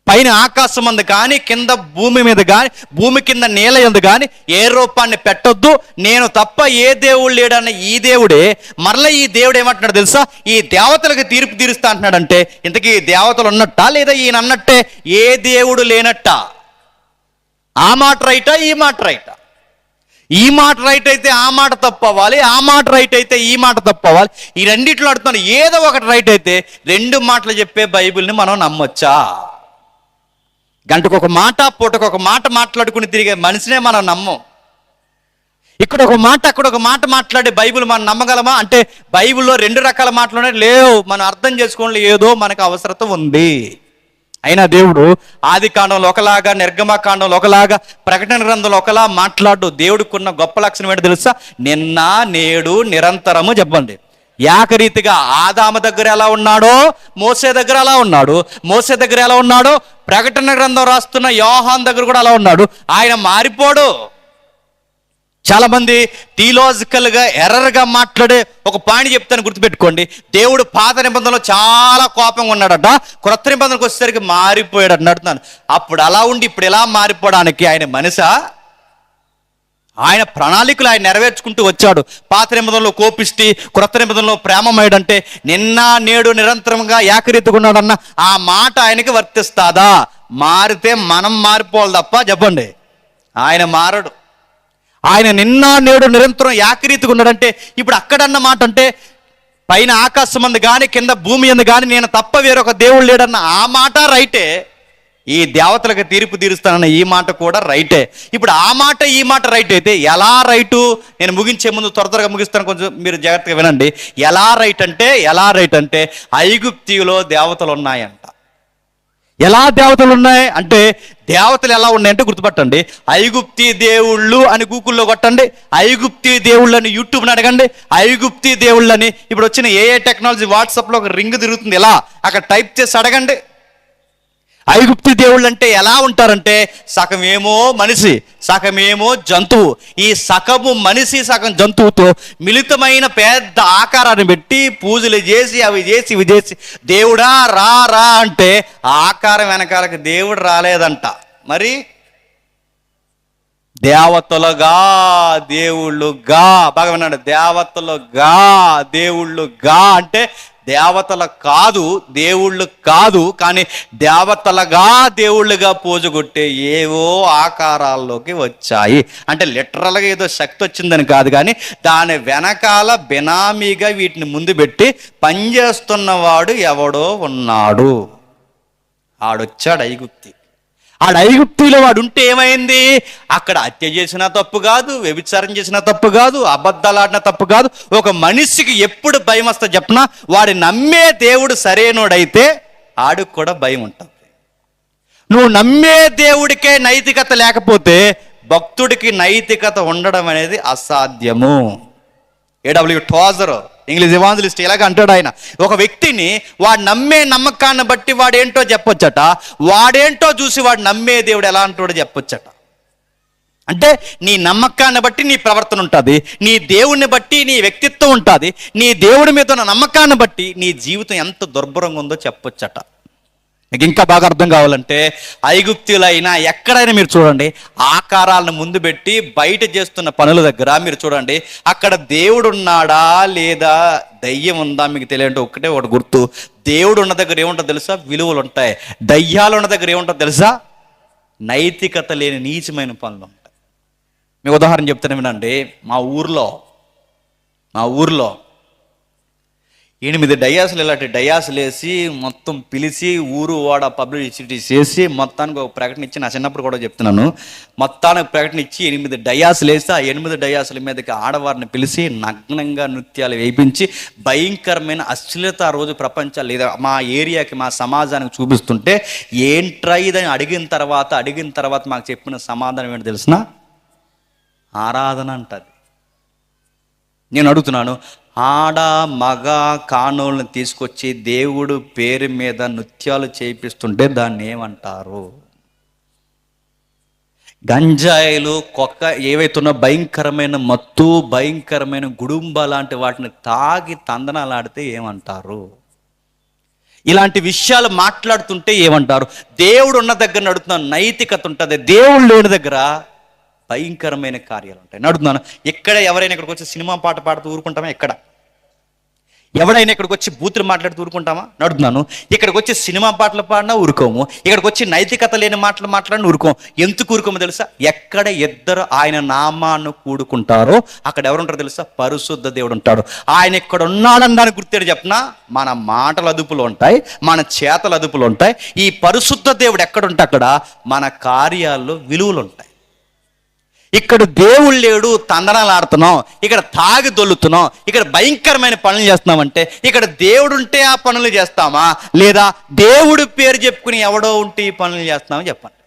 [SPEAKER 1] పైన ఆకాశం అందు కానీ, కింద భూమి మీద కానీ, భూమి కింద నేల యందు కానీ ఏ రూపాన్ని పెట్టొద్దు, నేను తప్ప ఏ దేవుడు లేడన్న ఈ దేవుడే మరలా ఈ దేవుడు ఏమంటున్నాడు తెలుసా? ఈ దేవతలకు తీర్పు తీరుస్తా అంటున్నాడంటే ఇంతకీ ఈ దేవతలు ఉన్నట్టా లేదా ఈయన అన్నట్టే ఏ దేవుడు లేనట్టా? ఆ మాట రైటా, ఈ మాట రైటా? ఈ మాట రైట్ అయితే ఆ మాట తప్పు అవ్వాలి, ఆ మాట రైట్ అయితే ఈ మాట తప్పు అవ్వాలి. ఈ రెండిట్లో అడుగుతున్నాను, ఏదో ఒకటి రైట్ అయితే రెండు మాటలు చెప్పే బైబిల్ని మనం నమ్మొచ్చా? గంటకు ఒక మాట, పూటకు ఒక మాట మాట్లాడుకుని తిరిగే మనిషినే మనం నమ్మం. ఇక్కడ ఒక మాట, అక్కడ ఒక మాట మాట్లాడే బైబిల్ మనం నమ్మగలమా అంటే బైబిల్లో రెండు రకాల మాటలు లేవు. మనం అర్థం చేసుకోవడంలో ఏదో మనకు అవసరత ఉంది. అయినా దేవుడు ఆది కాండంలో ఒకలాగా, నిర్గమకాండంలో ఒకలాగా, ప్రకటన గ్రంథంలో ఒకలా మాట్లాడు. దేవుడికున్న గొప్ప లక్షణం ఏంటో తెలుసా? నిన్న నేడు నిరంతరము. చెప్పండి. ఏకరీతిగా ఆదాము దగ్గర ఎలా ఉన్నాడో మోసే దగ్గర అలా ఉన్నాడు, మోసే దగ్గర ఎలా ఉన్నాడో ప్రకటన గ్రంథం రాస్తున్న యోహాన్ దగ్గర కూడా అలా ఉన్నాడు. ఆయన మారిపోడు. చాలా మంది థియలాజికల్గా ఎర్రర్గా మాట్లాడే ఒక పాయింట్ చెప్తాను, గుర్తుపెట్టుకోండి. దేవుడు పాత నిబంధనలో చాలా కోపంగా ఉన్నాడట, క్రొత్త నిబంధనకు వచ్చేసరికి మారిపోయాడు అంటున్నాను. అప్పుడు అలా ఉండి ఇప్పుడు ఎలా మారిపోవడానికి ఆయన మనిషా? ఆయన ప్రణాళికలు ఆయన నెరవేర్చుకుంటూ వచ్చాడు. పాత నిబంధనలో కోపిష్టి, క్రొత్త నిబంధనలో ప్రేమమయుడంటే నిన్న నేడు నిరంతరంగా ఏకరీతిగా ఉన్నాడన్న ఆ మాట ఆయనకి వర్తిస్తాదా? మారితే మనం మారిపోవాలి తప్ప, చెప్పండి, ఆయన మారడు. ఆయన నిన్న నేడు నిరంతరం ఏకరీతిగా ఉన్నాడంటే ఇప్పుడు అక్కడన్న మాట అంటే పైన ఆకాశం అందు కానీ, కింద భూమి అందు కానీ నేను తప్ప వేరొక దేవుడు లేడన్న ఆ మాట రైటే. ఈ దేవతలకు తీర్పు తీరుస్తానన్న ఈ మాట కూడా రైటే. ఇప్పుడు ఆ మాట ఈ మాట రైట్ అయితే ఎలా రైటు? నేను ముగించే ముందు త్వరగా ముగిస్తాను, కొంచెం మీరు జాగ్రత్తగా వినండి. ఎలా రైట్ అంటే ఐగుప్తిలో దేవతలు ఉన్నాయంట. ఎలా దేవతలు ఉన్నాయి అంటే, దేవతలు ఎలా ఉన్నాయంటే గుర్తుపట్టండి. ఐగుప్తి దేవుళ్ళు అని గూగుల్లో కొట్టండి, ఐగుప్తి దేవుళ్ళు అని యూట్యూబ్ని అడగండి, ఐగుప్తి దేవుళ్ళని ఇప్పుడు వచ్చిన ఏ టెక్నాలజీ వాట్సాప్లో ఒక రింగ్ తిరుగుతుంది, ఎలా అక్కడ టైప్ చేసి అడగండి. ఐగుప్తి దేవుళ్ళు అంటే ఎలా ఉంటారంటే సగమేమో మనిషి, సగమేమో జంతువు. ఈ సగము మనిషి సగం జంతువుతో మిళితమైన పెద్ద ఆకారాన్ని పెట్టి పూజలు చేసి అవి చేసి ఇవి చేసి దేవుడా రా రా అంటే ఆ ఆకారం వెనకాలకి దేవుడు రాలేదంట. మరి దేవతలుగా దేవుళ్ళుగా, బాగా విన్నాడు, దేవతలుగా దేవుళ్ళుగా అంటే దేవతలు కాదు, దేవుళ్ళు కాదు, కానీ దేవతలుగా దేవుళ్ళుగా పూజ కొట్టే ఏవో ఆకారాల్లోకి వచ్చాయి. అంటే లిటరల్గా ఏదో శక్తి వచ్చిందని కాదు, కానీ దాని వెనకాల బినామీగా వీటిని ముందు పెట్టి పనిచేస్తున్నవాడు ఎవడో ఉన్నాడు. ఆడొచ్చాడు ఐగుప్తి. ఐగుప్తిలో వాడు ఉంటే ఏమైంది? అక్కడ హత్య చేసినా తప్పు కాదు, వ్యభిచారం చేసినా తప్పు కాదు, అబద్ధాలు ఆడినా తప్పు కాదు. ఒక మనిషికి ఎప్పుడు భయం వస్తా చెప్పనా? వాడు నమ్మే దేవుడు సరైనోడైతే ఆడికి కూడా భయం ఉంటుంది. నువ్వు నమ్మే దేవుడికే నైతికత లేకపోతే భక్తుడికి నైతికత ఉండడం అనేది అసాధ్యము. ఏడబ్ల్యూ టోజర్ ఇంగ్లీష్ ఎవాంజలిస్ట్ ఇలాగ అంటాడు ఆయన. ఒక వ్యక్తిని వాడు నమ్మే నమ్మకాన్ని బట్టి వాడేంటో చెప్పొచ్చట, వాడేంటో చూసి వాడు నమ్మే దేవుడు ఎలా అంటాడో చెప్పొచ్చట. అంటే నీ నమ్మకాన్ని బట్టి నీ ప్రవర్తన ఉంటుంది, నీ దేవుడిని బట్టి నీ వ్యక్తిత్వం ఉంటుంది, నీ దేవుడి మీద ఉన్న నమ్మకాన్ని బట్టి నీ జీవితం ఎంత దుర్భరంగా ఉందో చెప్పొచ్చట. మీకు ఇంకా బాగా అర్థం కావాలంటే ఐగుప్తులైనా ఎక్కడైనా మీరు చూడండి, ఆకారాలను ముందు పెట్టి బయట చేస్తున్న పనుల దగ్గర మీరు చూడండి, అక్కడ దేవుడు ఉన్నాడా లేదా దయ్యం ఉందా మీకు తెలియంటే ఒకటే ఒకటి గుర్తు. దేవుడు ఉన్న దగ్గర ఏముంటుందో తెలుసా? విలువలు ఉంటాయి. దయ్యాలు ఉన్న దగ్గర ఏముంటుందో తెలుసా? నైతికత లేని నీచమైన పనులు ఉంటాయి. మీకు ఉదాహరణ చెప్తాను వినండి. మా ఊర్లో 8 డయాసులు ఇలాంటి డయాసులు వేసి మొత్తం పిలిచి ఊరు వాడ పబ్లిసిటీ చేసి మొత్తానికి ఒక ప్రకటన ఇచ్చి, నా చిన్నప్పుడు కూడా చెప్తున్నాను, మొత్తానికి ప్రకటన ఇచ్చి 8 డయాసులు వేసి ఆ 8 డయాసుల మీదకి ఆడవారిని పిలిచి నగ్నంగా నృత్యాలు వేయించి భయంకరమైన అశ్లీలత ఆ రోజు ప్రపంచాలు లేదా మా ఏరియాకి మా సమాజానికి చూపిస్తుంటే, ఏంట్రా ఇదని అడిగిన తర్వాత మాకు చెప్పిన సమాధానం ఏంటి తెలిసిన? ఆరాధన అంటది. నేను అడుగుతున్నాను, ఆడ మగ కానోళ్ళని తీసుకొచ్చి దేవుడు పేరు మీద నృత్యాలు చేయిస్తుంటే దాన్ని ఏమంటారు? గంజాయిలు ఏవైతున్నా భయంకరమైన మత్తు, భయంకరమైన గుడుంబ లాంటి వాటిని తాగి తందనాలాడితే ఏమంటారు? ఇలాంటి విషయాలు మాట్లాడుతుంటే ఏమంటారు? దేవుడు ఉన్న దగ్గర నడుతున్న నైతికత ఉంటుంది, దేవుడు లేని దగ్గర భయంకరమైన కార్యాలు ఉంటాయి. నడుతున్నాను, ఎవరైనా ఇక్కడికి వచ్చి సినిమా పాట పాడుతూ ఊరుకుంటామా? ఎవడైనా ఇక్కడికి వచ్చి బూతులు మాట్లాడుతూ ఊరుకుంటామా? నడుతున్నాను, ఇక్కడికి వచ్చి సినిమా పాటలు పాడినా ఊరుకోము, ఇక్కడికి వచ్చి నైతికత లేని మాటలు మాట్లాడిన ఊరుకోము. ఎందుకు ఊరుకోమో తెలుసా? ఎక్కడ ఇద్దరు ఆయన నామాన్ని కూడుకుంటారో అక్కడ ఎవరుంటారో తెలుసా? పరిశుద్ధ దేవుడు ఉంటాడు. ఆయన ఇక్కడ ఉన్నాడని దానికి గుర్తేడు చెప్పనా? మన మాటలు అదుపులో ఉంటాయి, మన చేతలు అదుపులో ఉంటాయి. ఈ పరిశుద్ధ దేవుడు ఎక్కడుంటే అక్కడ మన కార్యాల్లో విలువలు ఉంటాయి. ఇక్కడ దేవుడు లేడు, తందనాలు ఆడుతున్నాం, ఇక్కడ తాగి దొల్లుతున్నాం, ఇక్కడ భయంకరమైన పనులు చేస్తున్నామంటే ఇక్కడ దేవుడు ఉంటే ఆ పనులు చేస్తామా, లేదా దేవుడు పేరు చెప్పుకుని ఎవడో ఉంటే ఈ పనులు చేస్తామా? చెప్పండి.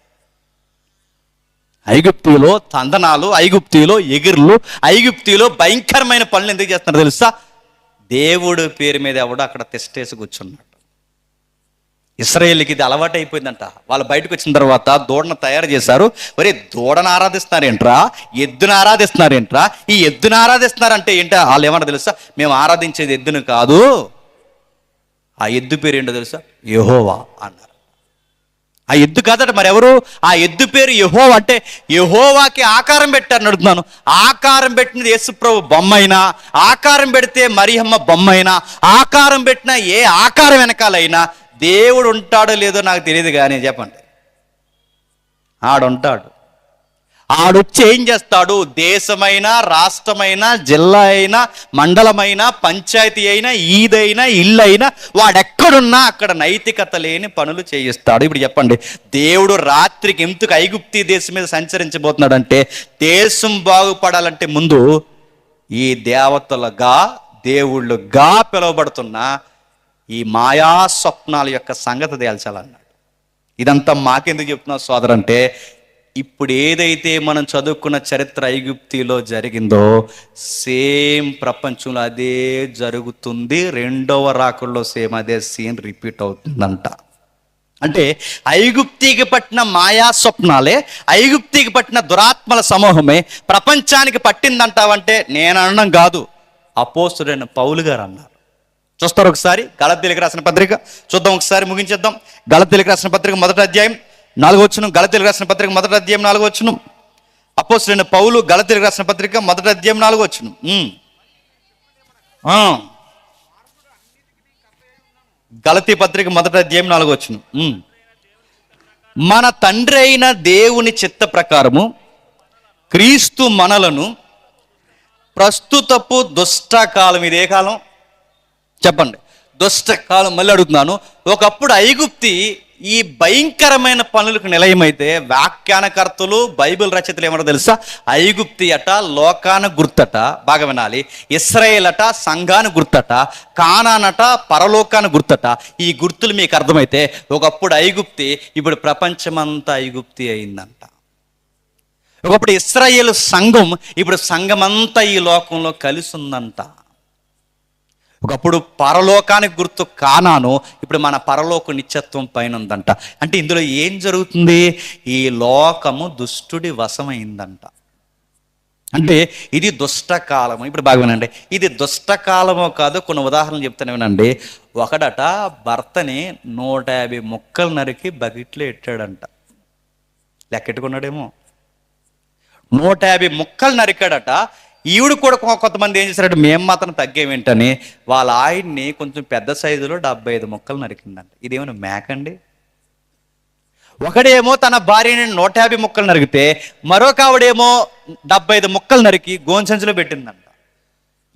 [SPEAKER 1] ఐగుప్తులో తందనాలు, ఐగుప్తులో ఎగిర్లు, ఐగుప్తులో భయంకరమైన పనులు ఎందుకు చేస్తున్నారు తెలుసా? దేవుడు పేరు మీద ఎవడో అక్కడ తెస్టేసి కూర్చున్నాడు. ఇశ్రాయేలుకి ఇది అలవాటు అయిపోయిందంట. వాళ్ళు బయటకు వచ్చిన తర్వాత దూడను తయారు చేశారు. మరి దూడను ఆరాధిస్తున్నారేంట్రా, ఎద్దును ఆరాధిస్తున్నారేంట్రా? ఈ ఎద్దును ఆరాధిస్తున్నారంటే ఏంటో వాళ్ళు ఏమన్నా తెలుసా? మేము ఆరాధించేది ఎద్దును కాదు, ఆ ఎద్దు పేరు ఏంటో తెలుసా? యెహోవా అన్నారు. ఆ ఎద్దు కాదట మరి ఎవరు? ఆ ఎద్దు పేరు యెహోవా. అంటే యెహోవాకి ఆకారం పెట్టారు. నడుతున్నాను, ఆకారం పెట్టినది యేసుప్రభు బొమ్మైనా, ఆకారం పెడితే మరియమ్మ బొమ్మైనా, ఆకారం పెట్టిన ఏ ఆకారం వెనకాలైనా దేవుడు ఉంటాడో లేదో నాకు తెలియదు, కానీ చెప్పండి, ఆడుంటాడు. ఆడొచ్చి ఏం చేస్తాడు? దేశమైనా, రాష్ట్రమైనా, జిల్లా అయినా, మండలమైనా, పంచాయతీ అయినా, ఈదైనా, ఇల్లు అయినా, వాడెక్కడున్నా అక్కడ నైతికత లేని పనులు చేయిస్తాడు. ఇప్పుడు చెప్పండి, దేవుడు రాత్రికి ఎందుకు ఐగుప్తి దేశం మీద సంచరించబోతున్నాడంటే, దేశం బాగుపడాలంటే ముందు ఈ దేవతలుగా, దేవుళ్ళుగా పిలువబడుతున్న ఈ మాయా స్వప్నాల యొక్క సంగతి తేల్చాలన్నాడు. ఇదంతా మాకెందుకు చెప్తున్నావు సోదరు అంటే, ఇప్పుడు ఏదైతే మనం చదువుకున్న చరిత్ర ఐగుప్తిలో జరిగిందో సేమ్ ప్రపంచంలో అదే జరుగుతుంది. రెండవ రాకడలో సేమ్ అదే సీన్ రిపీట్ అవుతుందంట. అంటే ఐగుప్తికి పట్టిన మాయా స్వప్నాలే, ఐగుప్తికి పట్టిన దురాత్మల సమూహమే ప్రపంచానికి పట్టిందంటావంటే నేను అనడం కాదు, అపోస్తుడైన పౌలు గారు అన్నారు. చూస్తారు ఒకసారి గలతీయులకు రాసిన పత్రిక చూద్దాం, ఒకసారి ముగించేద్దాం. గలతీయులకు రాసిన పత్రిక 1వ అధ్యాయం 4వ వచనం. గలతీయులకు రాసిన పత్రిక 1వ అధ్యాయం 4వ వచనం. అపోస్తలుడైన పౌలు గలతీయులకు రాసిన పత్రిక 1వ అధ్యాయం 4వ వచనం. గలతీ పత్రిక 1వ అధ్యాయం 4వ వచనం. మన తండ్రి అయిన దేవుని చిత్త ప్రకారము క్రీస్తు మనలను ప్రస్తుతపు దుష్టకాలం, ఇదే కాలం చెప్పండి, దుష్టకాలం. మళ్ళీ అడుగుతున్నాను, ఒకప్పుడు ఐగుప్తి ఈ భయంకరమైన పనులకు నిలయమైతే వ్యాఖ్యానకర్తలు, బైబిల్ రచయితలు ఏమన్నా తెలుసా? ఐగుప్తి అట లోకాన గుర్తట, బాగా వినాలి, ఇశ్రాయేల్ అట సంఘాన్ని గుర్తట, కానానట పరలోకాన్ని గుర్తట. ఈ గుర్తులు మీకు అర్థమైతే ఒకప్పుడు ఐగుప్తి ఇప్పుడు ప్రపంచమంతా ఐగుప్తి అయిందంట. ఒకప్పుడు ఇశ్రాయేలు సంఘం ఇప్పుడు సంఘమంతా ఈ లోకంలో కలిసి ఉందంట. ఒకప్పుడు పరలోకానికి గుర్తు కానాను, ఇప్పుడు మన పరలోక నిత్యత్వం పైన ఉందంట. అంటే ఇందులో ఏం జరుగుతుంది? ఈ లోకము దుష్టుడి వశమైందంట. అంటే ఇది దుష్టకాలము. ఇప్పుడు బాగా వినండి, ఇది దుష్టకాలమో కాదు, కొన్ని ఉదాహరణలు చెప్తాను వినండి. ఒకడట భర్తని 150 ముక్కలు నరికి బకెట్లో ఎట్టాడంట. లెక్కెట్టుకున్నాడేమో. 150 ముక్కలు నరికాడట. ఈవిడ కూడా కొంతమంది ఏం చేశారంటే, మేము మాత్రం తగ్గేమేంటని వాళ్ళ ఆయన్ని కొంచెం పెద్ద సైజులో 75 ముక్కలు నరికిందంట. ఇదేమైనా మేకండి? ఒకడేమో తన భార్యని 150 ముక్కలు నరికితే మరొక ఆవిడేమో 75 ముక్కలు నరికి గోన్సంచులో పెట్టిందంట.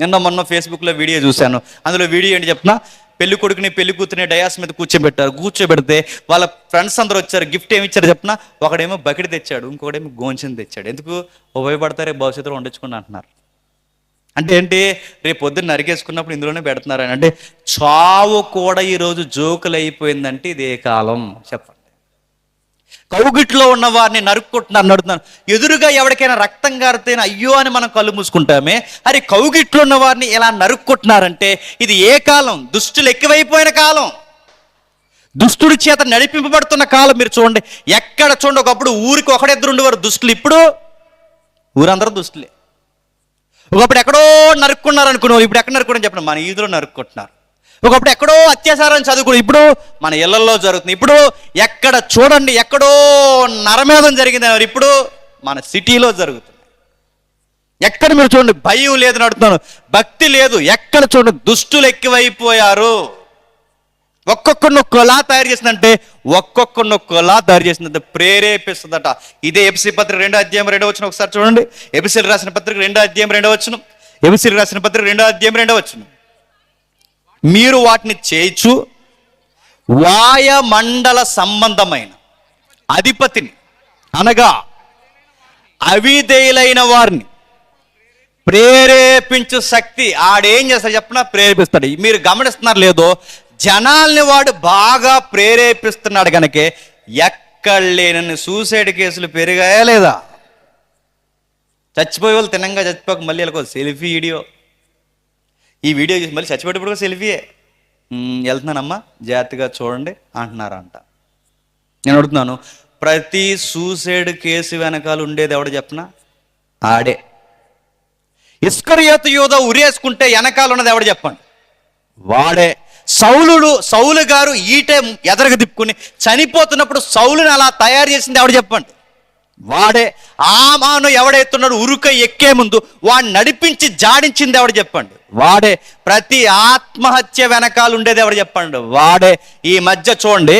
[SPEAKER 1] నిన్న మొన్న ఫేస్బుక్లో వీడియో చూశాను. అందులో వీడియో ఏంటి చెప్పిన, పెళ్లి కొడుకుని పెళ్లి కూతురిని డయాస్ మీద కూర్చోబెడితే వాళ్ళ ఫ్రెండ్స్ అందరూ వచ్చారు. గిఫ్ట్ ఏమి ఇచ్చారు చెప్పిన, ఒకడేమో బకెట్ తెచ్చాడు, ఇంకొకడేమో గోంచిని తెచ్చాడు. ఎందుకు? ఉపయోగపడతారే భవిష్యత్తులో వండించుకుని అంటున్నారు. అంటే ఏంటి, రేపు పొద్దున్న నరికేసుకున్నప్పుడు ఇందులోనే పెడుతున్నారు అని. అంటే చావు కూడా ఈరోజు జోకులు అయిపోయిందంటే ఇదే కాలం. చెప్పండి. కౌగిట్లో ఉన్న వారిని నరుక్కుంటున్నారు, నడుతున్నారు. ఎదురుగా ఎవరికైనా రక్తం గారితేనే అయ్యో అని మనం కళ్ళు మూసుకుంటామే, అరే కౌగిట్లో ఉన్న వారిని ఎలా నరుక్కుంటున్నారంటే ఇది ఏ కాలం? దుష్టులు ఎక్కువైపోయిన కాలం, దుష్టుడి చేత నడిపింపబడుతున్న కాలం. మీరు చూడండి, ఎక్కడ చూడండి, ఒకప్పుడు ఊరికి ఒకడిద్దరు ఉండేవారు దుష్టులు, ఇప్పుడు ఊరందరూ దుష్టులే. ఒకప్పుడు ఎక్కడో నరుక్కున్నారు అనుకున్నారు, ఇప్పుడు ఎక్కడ నరుక్కున్నారని చెప్పండి, మన ఈదులో నరుక్కుంటున్నారు. ఒకప్పుడు ఎక్కడో అత్యాచారం చదువుకుని, ఇప్పుడు మన ఇళ్లలో జరుగుతుంది. ఇప్పుడు ఎక్కడ చూడండి ఎక్కడో నరమేధం జరిగింది, ఇప్పుడు మన సిటీలో జరుగుతుంది. ఎక్కడ మీరు చూడండి భయం లేదు, నడుతున్నాను, భక్తి లేదు. ఎక్కడ చూడండి దుష్టులు ఎక్కువైపోయారు. ఒక్కొక్కరిని ఒక్కోలా తయారు చేసిందంటే, ఒక్కొక్కరిని ఒక్కోలా తయారు చేసిందంటే ప్రేరేపిస్తుందట. ఇదే ఎఫెసీ పత్రిక 2వ అధ్యాయం 2వ వచనం ఒకసారి చూడండి. ఎఫెసీయులకు రాసిన పత్రిక 2వ అధ్యాయం 2వ వచనం. ఎఫెసీయులకు రాసిన పత్రిక 2వ అధ్యాయం 2వ వచనం. మీరు వాటిని చేయిచు వాయుమండల సంబంధమైన అధిపతిని, అనగా అవిధేయులైన వారిని ప్రేరేపించు శక్తి ఆడేం చేస్తాడు చెప్పినా ప్రేరేపిస్తాడు. మీరు గమనిస్తున్నారు లేదో, జనాల్ని వాడు బాగా ప్రేరేపిస్తున్నాడు కనుకే ఎక్కడ లేనన్ని సూసైడ్ కేసులు పెరిగాయా లేదా? చచ్చిపోయే వాళ్ళు తినంగా చచ్చిపోక మళ్ళీ వెళ్ళకో సెల్ఫీ వీడియో, ఈ వీడియో చూసి మళ్ళీ చచ్చిపోయేటప్పుడు సెల్ఫీయే. వెళ్తున్నానమ్మా జాగ్రత్తగా చూడండి అంటున్నారంట. నేను అడుగుతున్నాను, ప్రతి సూసైడ్ కేసు వెనకాల ఉండేది ఎవడు చెప్పనా? ఆడే. ఇస్కరియోతు యూదా ఉరేసుకుంటే వెనకాల ఉన్నది ఎవడు చెప్పండి? వాడే. సౌలు గారు ఈటే ఎదరగ తిప్పుకుని చనిపోతున్నప్పుడు సౌలుని అలా తయారు చేసింది ఎవడు చెప్పండి? వాడే. ఆమాను ఎవడైతున్నాడు ఉరుక ఎక్కే ముందు వాడిని నడిపించి జాడించింది ఎవడు చెప్పండి? వాడే. ప్రతి ఆత్మహత్య వెనకాల ఉండేది ఎవడు చెప్పండి? వాడే. ఈ మధ్య చూడండి,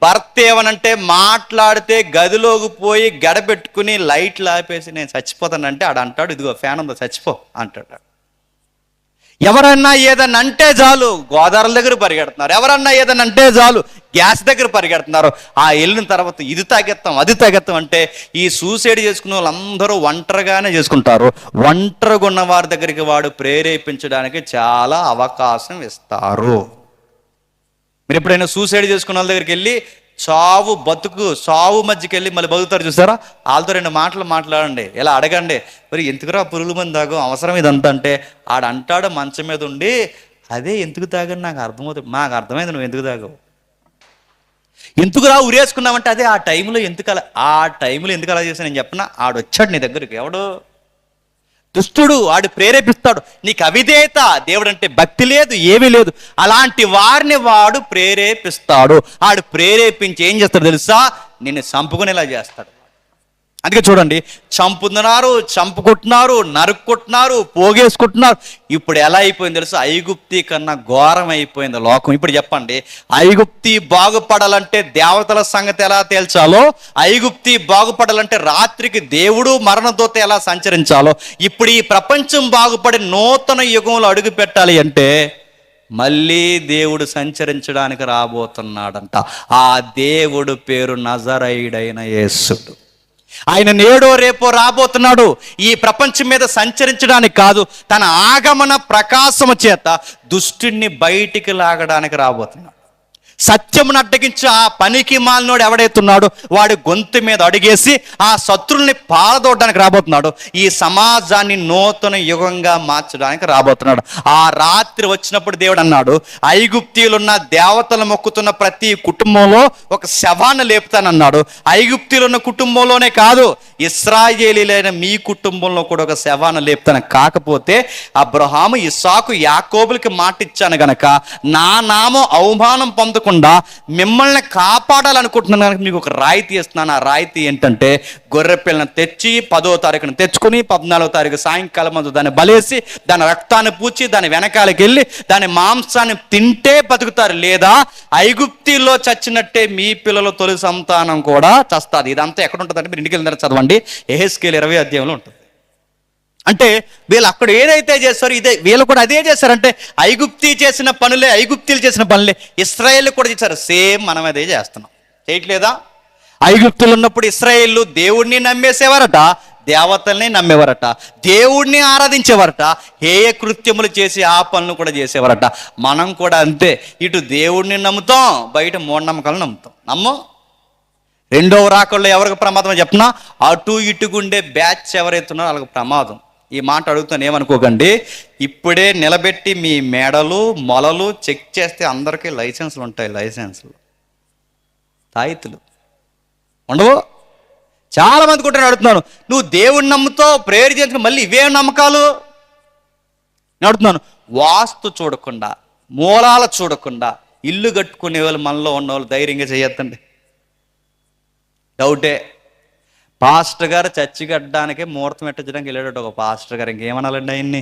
[SPEAKER 1] భర్త ఏమనంటే మాట్లాడితే గదిలోకి పోయి గడపెట్టుకుని లైట్లు ఆపేసి నేను చచ్చిపోతానంటే ఆడు అంటాడు, ఇదిగో ఫ్యాన్ ఉందో చచ్చిపో అంటాడు. ఎవరన్నా ఏదన్నా అంటే చాలు గోదావరి దగ్గర పరిగెడుతున్నారు, ఎవరన్నా ఏదన్నా అంటే చాలు గ్యాస్ దగ్గర పరిగెడుతున్నారు. ఆ వెళ్ళిన తర్వాత ఇది తాగెత్తాం అది తాగెత్తాం అంటే ఈ సూసైడ్ చేసుకునే వాళ్ళందరూ ఒంటరిగానే చేసుకుంటారు. ఒంటరిగా ఉన్న వారి దగ్గరికి వాడు ప్రేరేపించడానికి చాలా అవకాశం ఇస్తారు. మీరు ఎప్పుడైనా సూసైడ్ చేసుకున్న వాళ్ళ దగ్గరికి వెళ్ళి సావు మధ్యకి వెళ్ళి మళ్ళీ బతుకుతారు చూసారా, వాళ్ళతో 2 మాటలు మాట్లాడండి, ఇలా అడగండి, మరి ఎందుకురా పురుగుల మంది తాగు అవసరం ఇదంతా అంటే ఆడంటాడు మంచం మీద ఉండి, అదే ఎందుకు తాగని నాకు అర్థమవుతుంది. మాకు అర్థమైంది నువ్వు ఎందుకు తాగవు, ఎందుకురా ఉరేసుకున్నావంటే అదే ఆ టైంలో ఎందుకు అలా చేశాను నేను చెప్పనా, ఆడొచ్చాడు నీ దగ్గరికి. ఎవడు? దుష్టుడు. ఆడు ప్రేరేపిస్తాడు. నీకు అవిధేయత, దేవుడు అంటే భక్తి లేదు, ఏమీ లేదు, అలాంటి వారిని వాడు ప్రేరేపిస్తాడు. ఆడు ప్రేరేపించి ఏం చేస్తాడు తెలుసా? నిన్ను చంపుకునేలా చేస్తాడు. అందుకే చూడండి, చంపుతున్నారు, చంపుకుంటున్నారు, నరుక్కుంటున్నారు, పోగేసుకుంటున్నారు. ఇప్పుడు ఎలా అయిపోయింది తెలుసా? ఐగుప్తి కన్నా ఘోరం అయిపోయింది లోకం. ఇప్పుడు చెప్పండి, ఐగుప్తి బాగుపడాలంటే దేవతల సంగతి ఎలా తేల్చాలో, ఐగుప్తి బాగుపడాలంటే రాత్రికి దేవుడు మరణదూత ఎలా సంచరించాలో, ఇప్పుడు ఈ ప్రపంచం బాగుపడి నూతన యుగంలో అడుగు పెట్టాలి అంటే మళ్ళీ దేవుడు సంచరించడానికి రాబోతున్నాడంట. ఆ దేవుడు పేరు నజరైయుడైన యేసుడు. ఆయన నేడో రేపో రాబోతున్నాడు. ఈ ప్రపంచం మీద సంచరించడానికి కాదు, తన ఆగమన ప్రకాశము చేత దుష్టుణ్ణి బయటికి లాగడానికి రాబోతున్నాడు. సత్యమును అడ్డగించి ఆ పనికి మాలినోడు ఎవడైతున్నాడో వాడి గొంతు మీద అడిగేసి ఆ శత్రుల్ని పారదోడడానికి రాబోతున్నాడు. ఈ సమాజాన్ని నూతన యుగంగా మార్చడానికి రాబోతున్నాడు. ఆ రాత్రి వచ్చినప్పుడు దేవుడు అన్నాడు, ఐగుప్తీయులున్న దేవతలు మొక్కుతున్న ప్రతి కుటుంబంలో ఒక శవాన్ని లేపుతానన్నాడు. ఐగుప్తీయులున్న కుటుంబంలోనే కాదు, ఇశ్రాయేలీలైన మీ కుటుంబంలో కూడా ఒక శవాన్ని లేపుతాను. కాకపోతే అబ్రహాము, ఇస్సాకు, యాకోబులకి మాట ఇచ్చాను గనక నా నామం అవమానం పొందకుండా మిమ్మల్ని కాపాడాలనుకుంటున్నాను కనుక మీకు ఒక రాయితీ ఇస్తున్నాను. ఆ రాయితీ ఏంటంటే గొర్రె పిల్లని తెచ్చి 10వ తారీఖున తెచ్చుకుని 14వ తారీఖు సాయంకాలం ముందు దాన్ని బలేసి దాని రక్తాన్ని పూచి దాని వెనకాలకి వెళ్ళి దాని మాంసాన్ని తింటే బతుకుతారు, లేదా ఐగుప్తిలో చచ్చినట్టే మీ పిల్లల తొలి సంతానం కూడా చస్తుంది. ఇదంతా ఎక్కడ ఉంటుందంటే మీరు ఇంటికి వెళ్ళిన చదవండి, యెహెజ్కేలు 20వ అధ్యాయంలో ఉంటుంది. అంటే వీళ్ళు అక్కడ ఏదైతే చేస్తారో ఇదే వీళ్ళు కూడా అదే చేస్తారంటే ఐగుప్తీలు చేసిన పనులే ఇశ్రాయేలు కూడా చేశారు. సేమ్ మనం అదే చేస్తున్నాం, చేయట్లేదా? ఐగుప్తులు ఉన్నప్పుడు ఇశ్రాయేలు దేవుణ్ణి నమ్మేసేవారట, దేవతల్ని నమ్మేవారట, దేవుణ్ణి ఆరాధించేవారట, హేయ కృత్యములు చేసి ఆ పనులు కూడా చేసేవారట. మనం కూడా అంతే, ఇటు దేవుణ్ణి నమ్ముతాం, బయట మూఢనమ్మకాలను నమ్ముతాం. రెండవ రాకల్లో ఎవరికి ప్రమాదం చెప్పినా అటు ఇటుగుండే బ్యాచ్ ఎవరైతే ఉన్నారో వాళ్ళకి ప్రమాదం. ఈ మాట అడుగుతాను, ఏమనుకోకండి. ఇప్పుడే నిలబెట్టి మీ మెడలు మొలలు చెక్ చేస్తే అందరికీ లైసెన్సులు ఉంటాయి. లైసెన్సులు తాయితులు ఉండవు. చాలా మంది కూడా అడుగుతున్నాను, నువ్వు దేవుణ్ణి నమ్ముతావు, ప్రేయర్ చేసిన మళ్ళీ ఇవే నమ్మకాలు? నేను అడుగుతున్నాను, వాస్తు చూడకుండా మూలాలు చూడకుండా ఇల్లు కట్టుకునే వాళ్ళు మనలో ఉన్న వాళ్ళు ధైర్యంగా చేయొద్దండి. డౌటే. పాస్టర్ గారు చర్చి కట్టడానికే ముహూర్తం ఎట్టడానికి వెళ్ళాడు ఒక పాస్టర్ గారు. ఇంకేమనాలండి ఆయన్ని?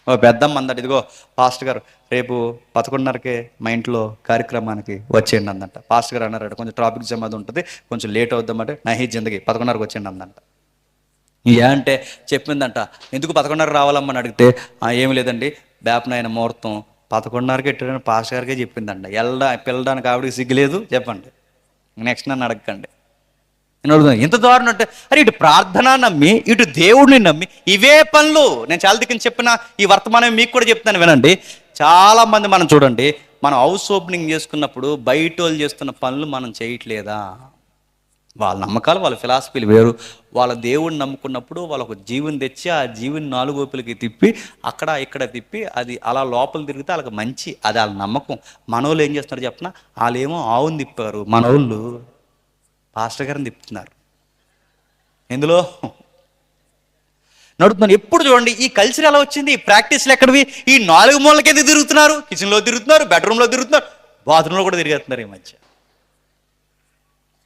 [SPEAKER 1] ఓ పెద్దమ్మ అందట, ఇదిగో పాస్టర్ గారు రేపు 11:30కే మా ఇంట్లో కార్యక్రమానికి వచ్చేయండి అందంట. పాస్టర్ గారు అన్నారట, కొంచెం ట్రాఫిక్ జామ్ అది ఉంటుంది, కొంచెం లేట్ అవుద్దామంటే నహీ జిందగీ 11:30కి వచ్చేయండి అందంట. అంటే చెప్పిందంట, ఎందుకు 11:30 రావాలమ్మని అడిగితే ఏమి లేదండి బేపనాయన ముహూర్తం 11:30కి ఎట్టాడని పాస్టర్ గారికే చెప్పిందంట. పిల్లడానికి ఆవిడకి సిగ్గులేదు చెప్పండి, నెక్స్ట్ నన్ను అడగండి. నేను అడుగుతాను, ఎంత దారుణం అంటే, అరే ఇటు ప్రార్థన నమ్మి ఇటు దేవుడిని నమ్మి ఇవే పనులు. నేను చాలా దిక్కుని చెప్పిన ఈ వర్తమానం మీకు కూడా చెప్తాను వినండి. చాలామంది మనం చూడండి, మనం హౌస్ ఓపెనింగ్ చేసుకున్నప్పుడు బయట వాళ్ళు చేస్తున్న పనులు మనం చేయట్లేదా? వాళ్ళ నమ్మకాలు వాళ్ళ ఫిలాసఫీలు వేరు. వాళ్ళ దేవుడిని నమ్ముకున్నప్పుడు వాళ్ళకు జీవుని తెచ్చి ఆ జీవుని 4 వైపులకి తిప్పి అక్కడ ఇక్కడ తిప్పి అది అలా లోపల తిరిగితే వాళ్ళకి మంచి, అది వాళ్ళ నమ్మకం. మనోళ్ళు ఏం చేస్తున్నారు చెప్పిన, వాళ్ళేమో ఆవుని తిప్పారు, మనోళ్ళు పాస్టర్ గారిని తిప్పుతున్నారు. ఎందులో నడుపుతున్నాను. ఎప్పుడు చూడండి ఈ కల్చర్ ఎలా వచ్చింది, ఈ ప్రాక్టీస్లు ఎక్కడివి? ఈ 4 మూలకి ఎందుకు తిరుగుతున్నారు? కిచెన్లో తిరుగుతున్నారు, బెడ్రూమ్లో తిరుగుతున్నారు, బాత్రూంలో కూడా తిరుగుతున్నారు. ఈ మధ్య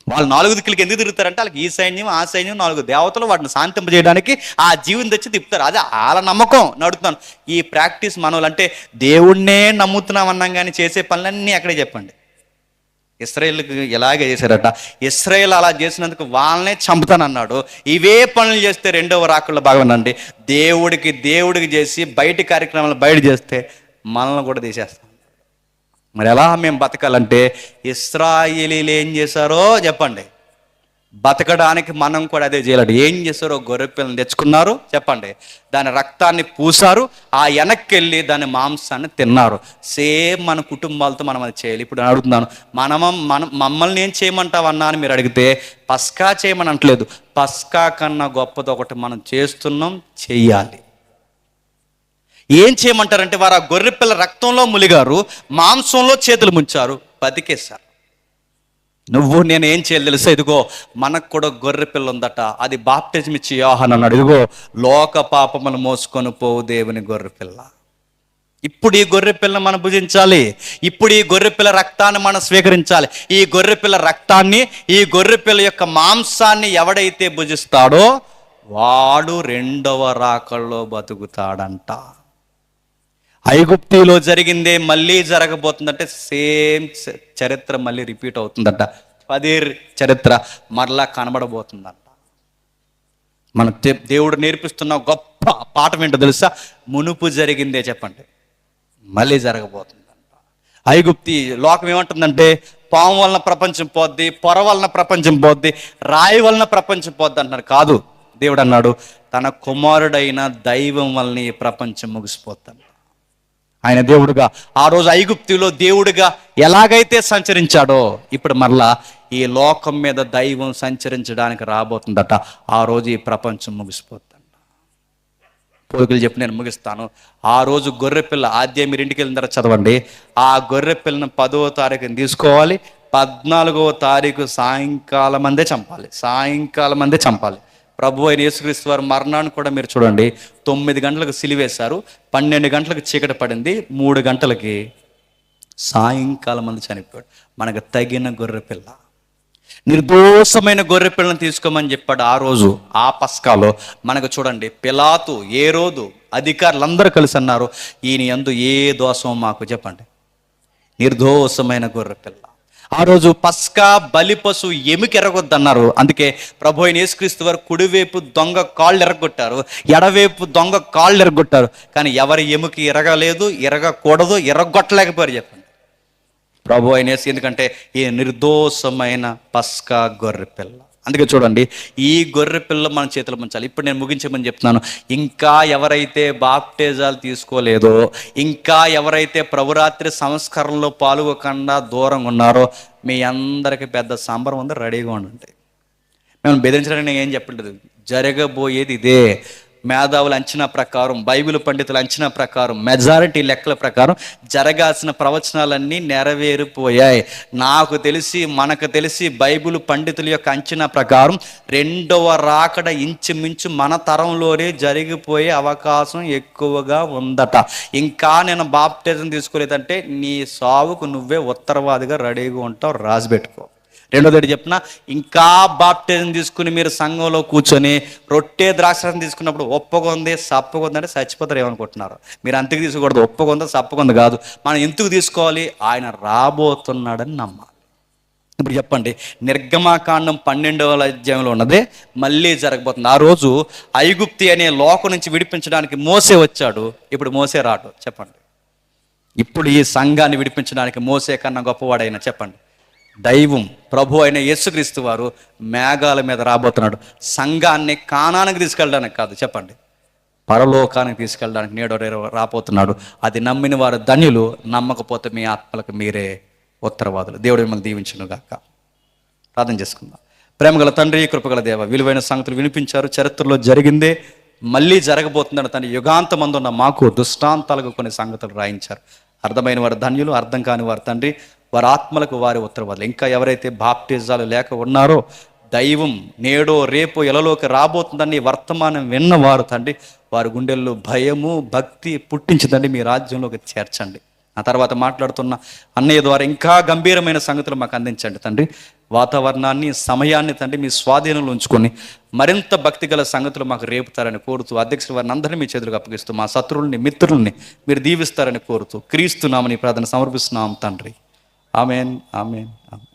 [SPEAKER 1] వాళ్ళు 4 దిక్కులకి ఎందుకు తిరుగుతారంటే వాళ్ళకి ఈ సైన్యం ఆ సైన్యం 4 దేవతలు వాటిని శాంతింపజేయడానికి ఆ జీవుని తెచ్చి తిప్పుతారు. అదే వాళ్ళ నమ్మకం. నడుపుతున్నాను. ఈ ప్రాక్టీస్ మనోళ్ళు అంటే దేవుణ్ణే నమ్ముతున్నాం అన్నాం కానీ చేసే పనులన్నీ అక్కడే చెప్పండి. ఇశ్రాయేలుకి ఎలాగే చేశారట, ఇశ్రాయేలు అలా చేసినందుకు వాళ్ళనే చంపుతానన్నాడు. ఇవే పనులు చేస్తే రెండవ రాకల్లో భాగమేనండి. దేవుడికి చేసి బయటి కార్యక్రమాలు బయట చేస్తే మనల్ని కూడా తీసేస్తాం. మరి ఎలా మేము బతకాలంటే, ఇశ్రాయేలీలు ఏం చేశారో చెప్పండి, బతకడానికి మనం కూడా అదే చేయాలి. ఏం చేశారో, గొర్రెపిల్లని తెచ్చుకున్నారు చెప్పండి, దాని రక్తాన్ని పూసారు, ఆ వెనక్కి వెళ్ళి దాని మాంసాన్ని తిన్నారు. సేమ్ మన కుటుంబాలతో మనం అది చేయాలి. ఇప్పుడు నేను అడుగుతున్నాను, మమ్మల్ని ఏం చేయమంటావు అన్నా అని మీరు అడిగితే పస్కా చేయమని అంటలేదు. పస్కా కన్నా గొప్పది ఒకటి మనం చేస్తున్నాం, చెయ్యాలి. ఏం చేయమంటారంటే, వారు ఆ గొర్రెపిల్ల రక్తంలో ములిగారు, మాంసంలో చేతులు ముంచారు, బతికేశారు. నువ్వు నేను ఏం చేయాలి తెలుసా? ఇదిగో మనకు కూడా గొర్రె పిల్ల ఉందట, అది బాప్టిజం ఇచ్చి యోహాను అన్నాడు, ఇదిగో లోక పాపమును మోసుకొని పోవు దేవుని గొర్రె పిల్ల. ఇప్పుడు ఈ గొర్రె పిల్లని మనం భుజించాలి. ఇప్పుడు ఈ గొర్రె పిల్ల రక్తాన్ని మనం స్వీకరించాలి. ఈ గొర్రె పిల్ల రక్తాన్ని, ఈ గొర్రె పిల్ల యొక్క మాంసాన్ని ఎవడైతే భుజిస్తాడో వాడు రెండవ రాకల్లో బతుకుతాడంట. ఐగుప్తిలో జరిగిందే మళ్ళీ జరగబోతుందంటే సేమ్ చరిత్ర మళ్ళీ రిపీట్ అవుతుందట. అదే చరిత్ర మరలా కనబడబోతుందంట. మన దేవుడు నేర్పిస్తున్న గొప్ప పాఠం ఏంటో తెలుసా? మునుపు జరిగిందే చెప్పండి మళ్ళీ జరగబోతుందంట. ఐగుప్తి లోకం ఏమంటుందంటే, పాము వలన ప్రపంచం పోద్ది, పొర వలన ప్రపంచం పోద్ది, రాయి వలన ప్రపంచం పోద్ది అంటున్నారు. కాదు, దేవుడు అన్నాడు, తన కుమారుడైన దైవం వలన ఈ ప్రపంచం ముగిసిపోతాడు. ఆయన దేవుడుగా ఆ రోజు ఐగుప్తిలో దేవుడిగా ఎలాగైతే సంచరించాడో ఇప్పుడు మరలా ఈ లోకం మీద దైవం సంచరించడానికి రాబోతుందట. ఆ రోజు ఈ ప్రపంచం ముగిసిపోతుందంట. పోలికలు చెప్పి నేను ముగిస్తాను. ఆ రోజు గొర్రెపిల్ల, ఆద్యం మీరు ఇంటికి వెళ్ళిన తర్వాత చదవండి, ఆ గొర్రెపిల్లను 10వ తారీఖుని తీసుకోవాలి, 14వ తారీఖు సాయంకాలం అందే చంపాలి. ప్రభు అయిన యేసుక్రీస్తు వారి మరణాన్ని కూడా మీరు చూడండి, 9 గంటలకు సిలివేశారు, 12 గంటలకు చీకటి పడింది, 3 గంటలకి సాయంకాలం మంది చనిపోయాడు. మనకు తగిన గొర్రెపిల్ల, నిర్దోషమైన గొర్రెపిల్లని తీసుకోమని చెప్పాడు ఆ రోజు. ఆ పస్కాలో మనకు చూడండి, పిలాతు, హేరోదు, అధికారులందరూ కలిసి అన్నారు, ఈయన యందు ఏ దోషం మాకు చెప్పండి, నిర్దోషమైన గొర్రెపిల్ల. ఆ రోజు పస్కా బలి పశువు ఎముక ఎరగొద్దన్నారు. అందుకే ప్రభు అయిన యేసుక్రీస్తు వారు కుడివైపు దొంగ కాళ్ళు ఎరగొట్టారు, ఎడవైపు దొంగ కాళ్ళు ఎరగొట్టారు. కానీ ఎవరి ఎముక ఎరగలేదు, ఎరగకూడదు, ఎరగొట్టలేకపోయారు. చెప్పండి ప్రభు అయిన యేసు. ఎందుకంటే ఈ నిర్దోషమైన పస్కా గొర్రె పిల్ల. అందుకే చూడండి, ఈ గొర్రె పిల్ల మన చేతులు ఉంచాలి. ఇప్పుడు నేను ముగించమని చెప్తున్నాను. ఇంకా ఎవరైతే బాప్టిజాలు తీసుకోలేదో, ఇంకా ఎవరైతే ప్రభురాత్రి సంస్కరణలో పాల్గొకుండా దూరంగా ఉన్నారో, మీ అందరికీ పెద్ద సంబరం ఉంది, రెడీగా ఉండండి. మేము బెదిరించడానికి నేను ఏం చెప్పలేదు, జరగబోయేది ఇదే. మేధావుల అంచనా ప్రకారం, బైబిల్ పండితుల అంచనా ప్రకారం, మెజారిటీ లెక్కల ప్రకారం జరగాల్సిన ప్రవచనాలన్నీ నెరవేరిపోయాయి. నాకు తెలిసి, మనకు తెలిసి, బైబిల్ పండితుల యొక్క అంచనా ప్రకారం రెండవ రాకడ ఇంచుమించు మన తరంలోనే జరిగిపోయే అవకాశం ఎక్కువగా ఉందట. ఇంకా నేను బాప్టిజం తీసుకోలేదంటే నీ సావుకు నువ్వే ఉత్తరవాదిగా రెడీగా ఉంటావు, రాసిపెట్టుకో. రెండోది చెప్పిన, ఇంకా బాప్టిజం తీసుకుని మీరు సంఘంలో కూర్చొని రొట్టె ద్రాక్షరసం తీసుకున్నప్పుడు ఒప్పగొంది సప్పగొంది అంటే చచ్చిపోతారు ఏమనుకుంటున్నారు. మీరు అంతకు తీసుకోకూడదు, ఒప్పగొంద సప్పగొంద కాదు. మనం ఎందుకు తీసుకోవాలి? ఆయన రాబోతున్నాడని నమ్మాలి. ఇప్పుడు చెప్పండి, నిర్గమాకాండం 12వ అధ్యాయంలో ఉన్నదే మళ్ళీ జరగబోతుంది. ఆ రోజు ఐగుప్తి అనే లోకం నుంచి విడిపించడానికి మోసే వచ్చాడు, ఇప్పుడు మోసే రాడు. చెప్పండి, ఇప్పుడు ఈ సంఘాన్ని విడిపించడానికి మోసే కన్నా గొప్పవాడైనా చెప్పండి, దైవం ప్రభు అయిన యేసుక్రీస్తు వారు మేఘాల మీద రాబోతున్నాడు. సంఘాన్ని కానానికి తీసుకెళ్ళడానికి కాదు, చెప్పండి, పరలోకానికి తీసుకెళ్ళడానికి నేడు రాబోతున్నాడు. అది నమ్మిన వారు ధన్యులు, నమ్మకపోతే మీ ఆత్మలకు మీరే ఉత్తరవాదులు. దేవుడు మిమ్మల్ని దీవించును గాక. ప్రార్థన చేసుకుందాం. ప్రేమగల తండ్రి, కృపగల దేవ, విలువైన సంగతులు వినిపించారు. చరిత్రలో జరిగిందే మళ్ళీ జరగబోతుందని తన యుగాంతమందున్న మాకు దృష్టాంతాలకు కొన్ని సంగతులు రాయించారు. అర్థమైన వారు ధన్యులు, అర్థం కాని వారు తండ్రి, వారి ఆత్మలకు వారి ఉత్తరవాదులు. ఇంకా ఎవరైతే బాప్టిజాలు లేక ఉన్నారో, దైవం నేడో రేపు ఎలలోకి రాబోతుందని వర్తమానం విన్నవారు తండ్రి, వారి గుండెల్లో భయము భక్తి పుట్టించదండి, మీ రాజ్యంలోకి చేర్చండి. ఆ తర్వాత మాట్లాడుతున్న అన్నయ్య ద్వారా ఇంకా గంభీరమైన సంగతులు మాకు అందించండి తండ్రి. వాతావరణాన్ని, సమయాన్ని తండ్రి మీ స్వాధీనంలో ఉంచుకొని మరింత భక్తి గల సంగతులు మాకు రేపుతారని కోరుతూ, అధ్యక్షులు వారిని అందరినీ మీ చేతులకు అప్పగిస్తూ, మా శత్రువుల్ని మిత్రుల్ని మీరు దీవిస్తారని కోరుతూ, క్రీస్తు నామని ప్రార్థన సమర్పిస్తున్నాం తండ్రి. Amen, amen, amen.